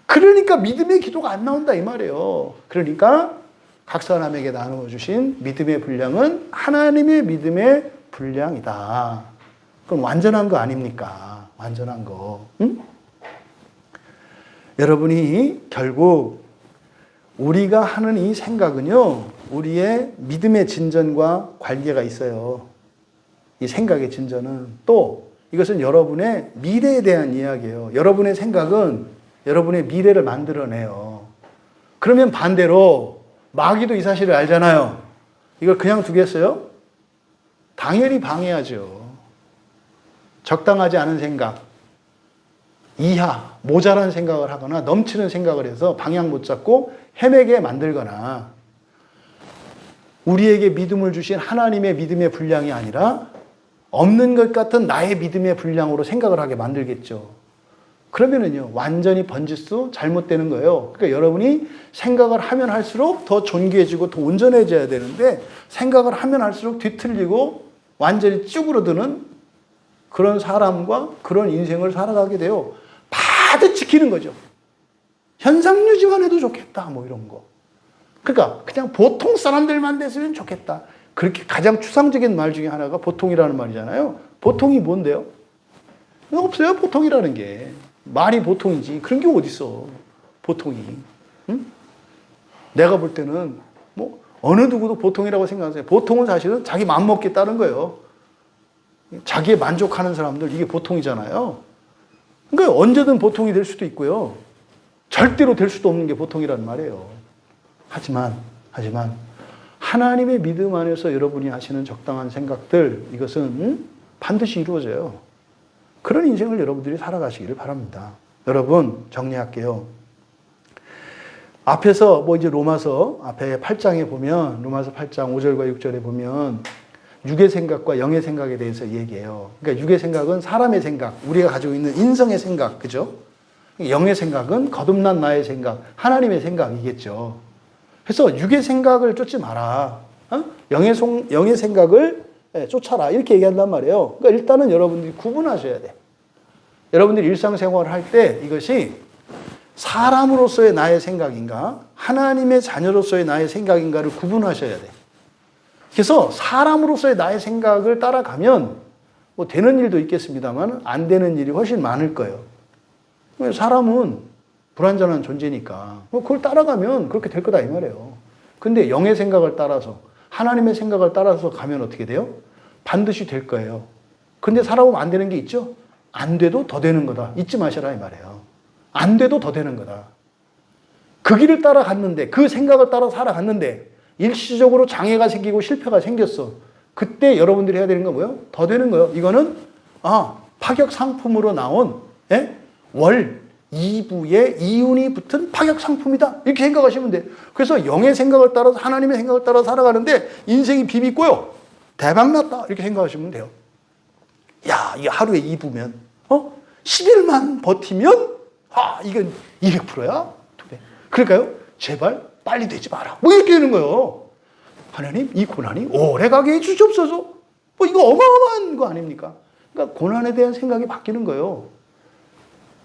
그러니까 믿음의 기도가 안 나온다 이 말이에요. 그러니까 각 사람에게 나누어 주신 믿음의 분량은 하나님의 믿음의 분량이다. 그럼 완전한 거 아닙니까? 완전한 거. 응? 여러분이 결국 우리가 하는 이 생각은요, 우리의 믿음의 진전과 관계가 있어요. 이 생각의 진전은 또 이것은 여러분의 미래에 대한 이야기예요. 여러분의 생각은 여러분의 미래를 만들어내요. 그러면 반대로 마귀도 이 사실을 알잖아요. 이걸 그냥 두겠어요? 당연히 방해하죠. 적당하지 않은 생각, 이하, 모자란 생각을 하거나 넘치는 생각을 해서 방향 못 잡고 헤매게 만들거나 우리에게 믿음을 주신 하나님의 믿음의 분량이 아니라 없는 것 같은 나의 믿음의 분량으로 생각을 하게 만들겠죠. 그러면은요, 완전히 번지수 잘못되는 거예요. 그러니까 여러분이 생각을 하면 할수록 더 존귀해지고 더 온전해져야 되는데, 생각을 하면 할수록 뒤틀리고 완전히 쭈그러드는 그런 사람과 그런 인생을 살아가게 돼요. 바드 지키는 거죠. 현상 유지만 해도 좋겠다, 뭐 이런 거. 그러니까 그냥 보통 사람들만 됐으면 좋겠다. 그렇게 가장 추상적인 말 중에 하나가 보통이라는 말이잖아요. 보통이 뭔데요? 없어요, 보통이라는 게. 말이 보통이지. 그런 게 어딨어, 보통이. 응? 내가 볼 때는 뭐 어느 누구도 보통이라고 생각하세요. 보통은 사실은 자기 맘먹기에 따른 거예요. 자기에 만족하는 사람들, 이게 보통이잖아요. 그러니까 언제든 보통이 될 수도 있고요. 절대로 될 수도 없는 게 보통이란 말이에요. 하지만 하나님의 믿음 안에서 여러분이 하시는 적당한 생각들, 이것은 반드시 이루어져요. 그런 인생을 여러분들이 살아가시기를 바랍니다. 여러분, 정리할게요. 앞에서 이제 로마서 앞에 8장에 보면, 로마서 8장 5절과 6절에 보면 육의 생각과 영의 생각에 대해서 얘기해요. 그러니까 육의 생각은 사람의 생각, 우리가 가지고 있는 인성의 생각, 그죠? 영의 생각은 거듭난 나의 생각, 하나님의 생각이겠죠. 그래서 육의 생각을 쫓지 마라. 영의 생각을 쫓아라. 이렇게 얘기한단 말이에요. 그러니까 일단은 여러분들이 구분하셔야 돼. 여러분들이 일상생활을 할 때 이것이 사람으로서의 나의 생각인가, 하나님의 자녀로서의 나의 생각인가를 구분하셔야 돼. 그래서 사람으로서의 나의 생각을 따라가면 뭐 되는 일도 있겠습니다만 안 되는 일이 훨씬 많을 거예요. 사람은 불완전한 존재니까 그걸 따라가면 그렇게 될 거다 이 말이에요. 근데 영의 생각을 따라서, 하나님의 생각을 따라서 가면 어떻게 돼요? 반드시 될 거예요. 근데 살아보면 안 되는 게 있죠? 안 돼도 더 되는 거다. 잊지 마셔라 이 말이에요. 안 돼도 더 되는 거다. 그 길을 따라갔는데, 그 생각을 따라 살아갔는데 일시적으로 장애가 생기고 실패가 생겼어. 그때 여러분들이 해야 되는 건 뭐예요? 더 되는 거예요. 이거는 파격 상품으로 나온 월 2부의 이윤이 붙은 파격 상품이다. 이렇게 생각하시면 돼요. 그래서 영의 생각을 따라서, 하나님의 생각을 따라 살아가는데 인생이 비비고요, 대박났다. 이렇게 생각하시면 돼요. 야, 이게 하루에 2부면 10일만 버티면 이건 200%야? 그러니까요, 제발 빨리 되지 마라. 뭐 이렇게 되는 거예요. 하나님, 이 고난이 오래 가게 해주시옵소서. 이거 어마어마한 거 아닙니까? 그러니까 고난에 대한 생각이 바뀌는 거예요.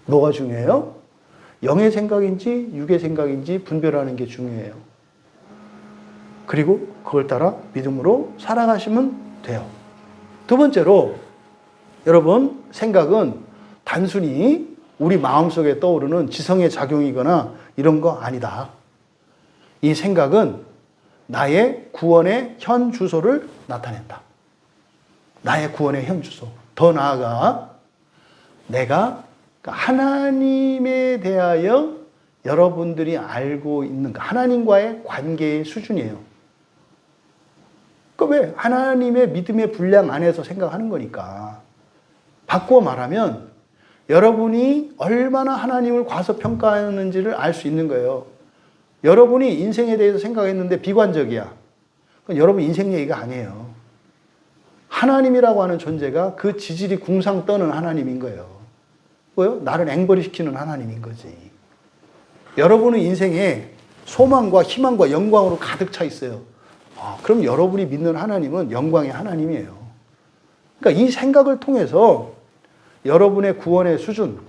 뭐가 중요해요? 영의 생각인지 육의 생각인지 분별하는 게 중요해요. 그리고 그걸 따라 믿음으로 살아가시면 돼요. 두 번째로, 여러분, 생각은 단순히 우리 마음속에 떠오르는 지성의 작용이거나 이런 거 아니다. 이 생각은 나의 구원의 현 주소를 나타낸다. 나의 구원의 현 주소. 더 나아가 내가 하나님에 대하여 여러분들이 알고 있는 하나님과의 관계의 수준이에요. 왜? 하나님의 믿음의 분량 안에서 생각하는 거니까. 바꾸어 말하면 여러분이 얼마나 하나님을 과소평가하는지를 알 수 있는 거예요. 여러분이 인생에 대해서 생각했는데 비관적이야. 그건 여러분 인생 얘기가 아니에요. 하나님이라고 하는 존재가 그 지질이 궁상 떠는 하나님인 거예요. 뭐요? 나를 앵벌이시키는 하나님인 거지. 여러분의 인생에 소망과 희망과 영광으로 가득 차 있어요. 그럼 여러분이 믿는 하나님은 영광의 하나님이에요. 그러니까 이 생각을 통해서 여러분의 구원의 수준,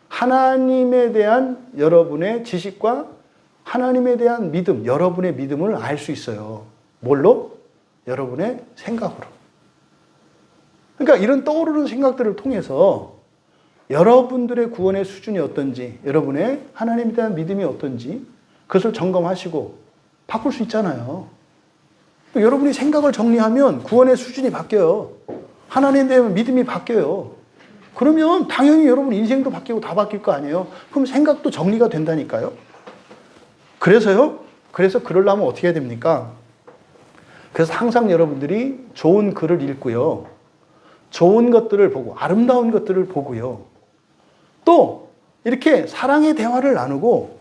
하나님에 대한 여러분의 지식과 하나님에 대한 믿음, 여러분의 믿음을 알 수 있어요. 뭘로? 여러분의 생각으로. 그러니까 이런 떠오르는 생각들을 통해서 여러분들의 구원의 수준이 어떤지, 여러분의 하나님에 대한 믿음이 어떤지 그것을 점검하시고 바꿀 수 있잖아요. 여러분이 생각을 정리하면 구원의 수준이 바뀌어요. 하나님에 대한 믿음이 바뀌어요. 그러면 당연히 여러분 인생도 바뀌고 다 바뀔 거 아니에요. 그럼 생각도 정리가 된다니까요. 그래서 그러려면 어떻게 해야 됩니까? 그래서 항상 여러분들이 좋은 글을 읽고요. 좋은 것들을 보고, 아름다운 것들을 보고요. 또 이렇게 사랑의 대화를 나누고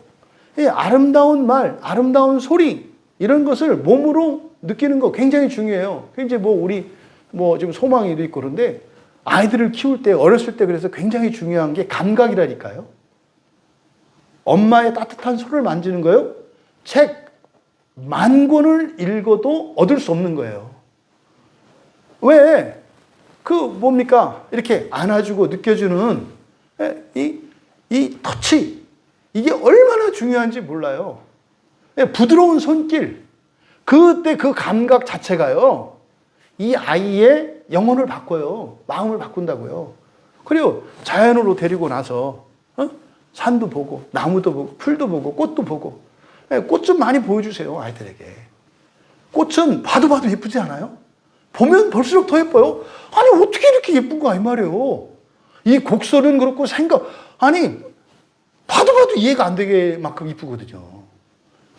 아름다운 말, 아름다운 소리 이런 것을 몸으로 느끼는 거 굉장히 중요해요. 이제 우리 뭐 지금 소망이도 있고 그런데 아이들을 키울 때 어렸을 때 그래서 굉장히 중요한 게 감각이라니까요. 엄마의 따뜻한 손을 만지는 거요. 책 10,000권을 읽어도 얻을 수 없는 거예요. 왜? 뭡니까? 이렇게 안아주고 느껴주는 이 터치. 이게 얼마나 중요한지 몰라요. 부드러운 손길. 그때 그 감각 자체가요. 이 아이의 영혼을 바꿔요. 마음을 바꾼다고요. 그리고 자연으로 데리고 나서 산도 보고 나무도 보고 풀도 보고 꽃도 보고 꽃 좀 많이 보여주세요. 아이들에게. 꽃은 봐도 예쁘지 않아요? 보면 볼수록 더 예뻐요. 아니 어떻게 이렇게 예쁜가 이 말이에요. 이 곡선은 그렇고 아니 봐도 이해가 안 되게 만큼 이쁘거든요.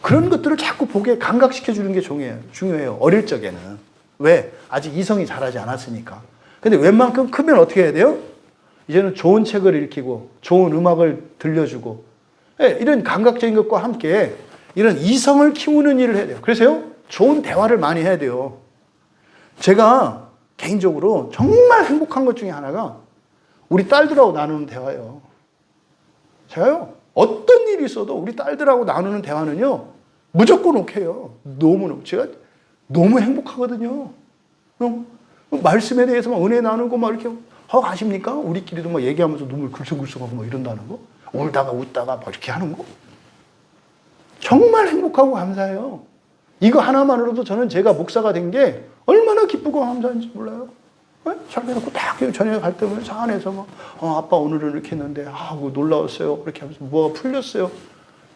그런 것들을 자꾸 보게 감각시켜주는 게 중요해요. 어릴 적에는. 왜? 아직 이성이 자라지 않았으니까. 근데 웬만큼 크면 어떻게 해야 돼요? 이제는 좋은 책을 읽히고 좋은 음악을 들려주고 이런 감각적인 것과 함께 이런 이성을 키우는 일을 해야 돼요. 그래서요. 좋은 대화를 많이 해야 돼요. 제가 개인적으로 정말 행복한 것 중에 하나가 우리 딸들하고 나누는 대화예요. 제가요. 어떤 일이 있어도 우리 딸들하고 나누는 대화는요. 무조건 오케이요. 제가 너무 행복하거든요. 말씀에 대해서 막 은혜 나누고 막 이렇게 가십니까? 우리끼리도 막 얘기하면서 눈물 글썽글썽하고 막 이런다는 거. 울다가 웃다가 막 이렇게 하는 거. 정말 행복하고 감사해요. 이거 하나만으로도 저는 제가 목사가 된 게 얼마나 기쁘고 감사한지 몰라요. 잘 해놓고 딱 저녁에 갈 때면 차 안에서 막 아빠 오늘은 이렇게 했는데 놀라웠어요. 이렇게 하면서 뭐가 풀렸어요.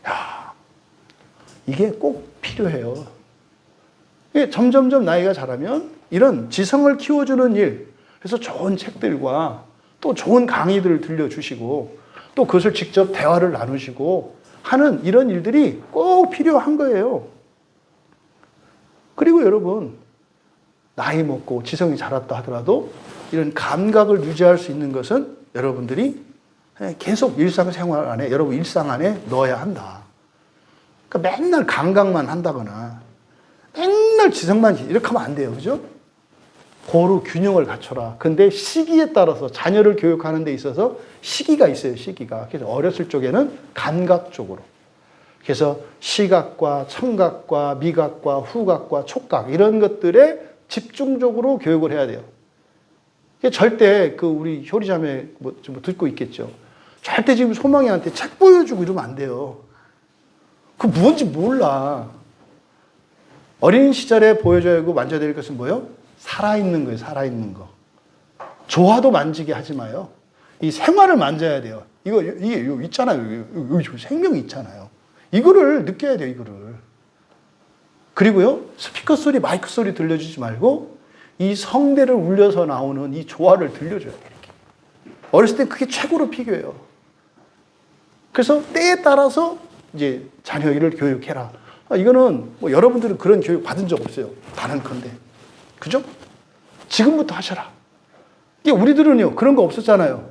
야, 이게 꼭 필요해요. 이게 점점점 나이가 자라면 이런 지성을 키워주는 일, 그래서 좋은 책들과 또 좋은 강의들을 들려주시고 또 그것을 직접 대화를 나누시고 하는 이런 일들이 꼭 필요한 거예요. 그리고 여러분, 나이 먹고 지성이 자랐다 하더라도 이런 감각을 유지할 수 있는 것은 여러분들이 계속 일상생활 안에, 여러분 일상 안에 넣어야 한다. 그러니까 맨날 감각만 한다거나 맨날 지성만 이렇게 하면 안 돼요. 그죠? 고루 균형을 갖춰라. 근데 시기에 따라서 자녀를 교육하는 데 있어서 시기가 있어요. 시기가. 그래서 어렸을 적에는 감각 쪽으로. 그래서 시각과 청각과 미각과 후각과 촉각 이런 것들에 집중적으로 교육을 해야 돼요. 절대 우리 효리자매 좀 듣고 있겠죠. 절대 지금 소망이한테 책 보여주고 이러면 안 돼요. 뭔지 몰라. 어린 시절에 보여줘야 하고 만져야 될 것은 뭐예요? 살아있는 거예요. 살아있는 거. 조화도 만지게 하지 마요. 이 생활을 만져야 돼요. 이게 있잖아요. 여기 생명이 있잖아요. 이거를 느껴야 돼요. 이거를. 그리고요. 스피커 소리, 마이크 소리 들려주지 말고 이 성대를 울려서 나오는 이 조화를 들려줘야 돼요. 이렇게. 어렸을 때 그게 최고로 필요해요. 그래서 때에 따라서 이제 자녀를 교육해라. 이거는 여러분들은 그런 교육 받은 적 없어요. 단언컨대. 그죠? 지금부터 하셔라. 이게 우리들은요, 그런 거 없었잖아요.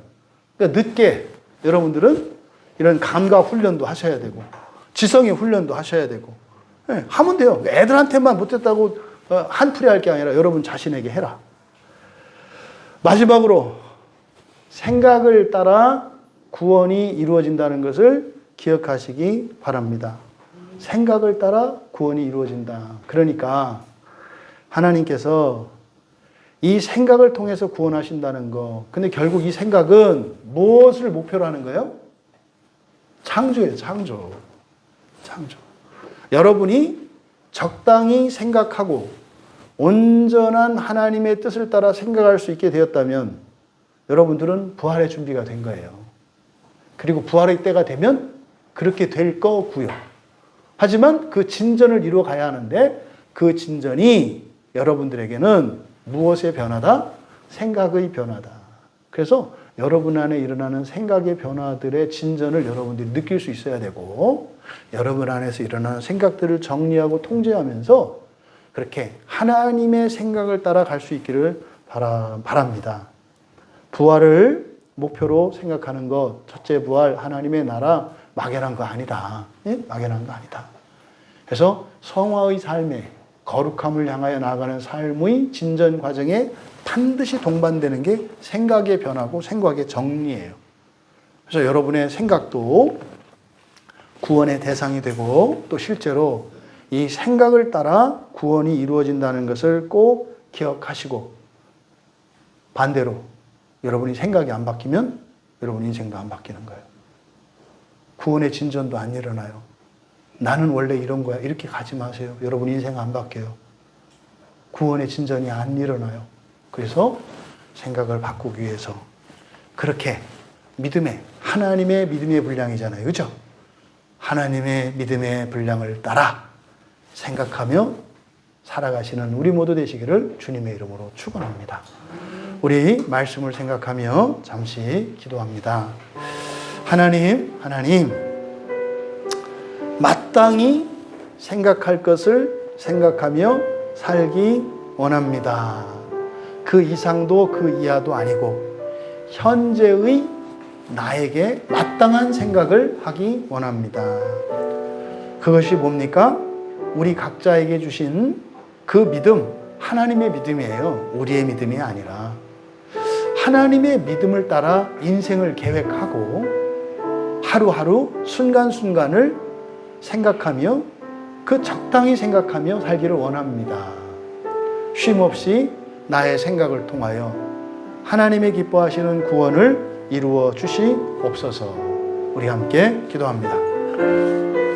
그러니까 늦게 여러분들은 이런 감각 훈련도 하셔야 되고, 지성의 훈련도 하셔야 되고, 하면 돼요. 애들한테만 못했다고 한풀이 할 게 아니라 여러분 자신에게 해라. 마지막으로, 생각을 따라 구원이 이루어진다는 것을 기억하시기 바랍니다. 생각을 따라 구원이 이루어진다. 그러니까 하나님께서 이 생각을 통해서 구원하신다는 거. 근데 결국 이 생각은 무엇을 목표로 하는 거예요? 창조예요, 창조. 창조. 여러분이 적당히 생각하고 온전한 하나님의 뜻을 따라 생각할 수 있게 되었다면 여러분들은 부활의 준비가 된 거예요. 그리고 부활의 때가 되면 그렇게 될 거고요. 하지만 그 진전을 이루어 가야 하는데 그 진전이 여러분들에게는 무엇의 변화다? 생각의 변화다. 그래서 여러분 안에 일어나는 생각의 변화들의 진전을 여러분들이 느낄 수 있어야 되고 여러분 안에서 일어나는 생각들을 정리하고 통제하면서 그렇게 하나님의 생각을 따라 갈 수 있기를 바랍니다. 부활을 목표로 생각하는 것, 첫째 부활, 하나님의 나라, 막연한 거 아니다. 예? 막연한 거 아니다. 그래서 성화의 삶에 거룩함을 향하여 나아가는 삶의 진전 과정에 반드시 동반되는 게 생각의 변화고 생각의 정리예요. 그래서 여러분의 생각도 구원의 대상이 되고 또 실제로 이 생각을 따라 구원이 이루어진다는 것을 꼭 기억하시고, 반대로 여러분이 생각이 안 바뀌면 여러분 인생도 안 바뀌는 거예요. 구원의 진전도 안 일어나요. 나는 원래 이런 거야 이렇게 가지 마세요. 여러분 인생 안 바뀌어요. 구원의 진전이 안 일어나요. 그래서 생각을 바꾸기 위해서 그렇게 믿음의, 하나님의 믿음의 분량이잖아요. 그죠? 하나님의 믿음의 분량을 따라 생각하며 살아가시는 우리 모두 되시기를 주님의 이름으로 축원합니다. 우리 말씀을 생각하며 잠시 기도합니다. 하나님, 마땅히 생각할 것을 생각하며 살기 원합니다. 그 이상도 그 이하도 아니고 현재의 나에게 마땅한 생각을 하기 원합니다. 그것이 뭡니까? 우리 각자에게 주신 그 믿음, 하나님의 믿음이에요. 우리의 믿음이 아니라 하나님의 믿음을 따라 인생을 계획하고 하루하루 순간순간을 생각하며 그 적당히 생각하며 살기를 원합니다. 쉼없이 나의 생각을 통하여 하나님의 기뻐하시는 구원을 이루어 주시옵소서. 우리 함께 기도합니다.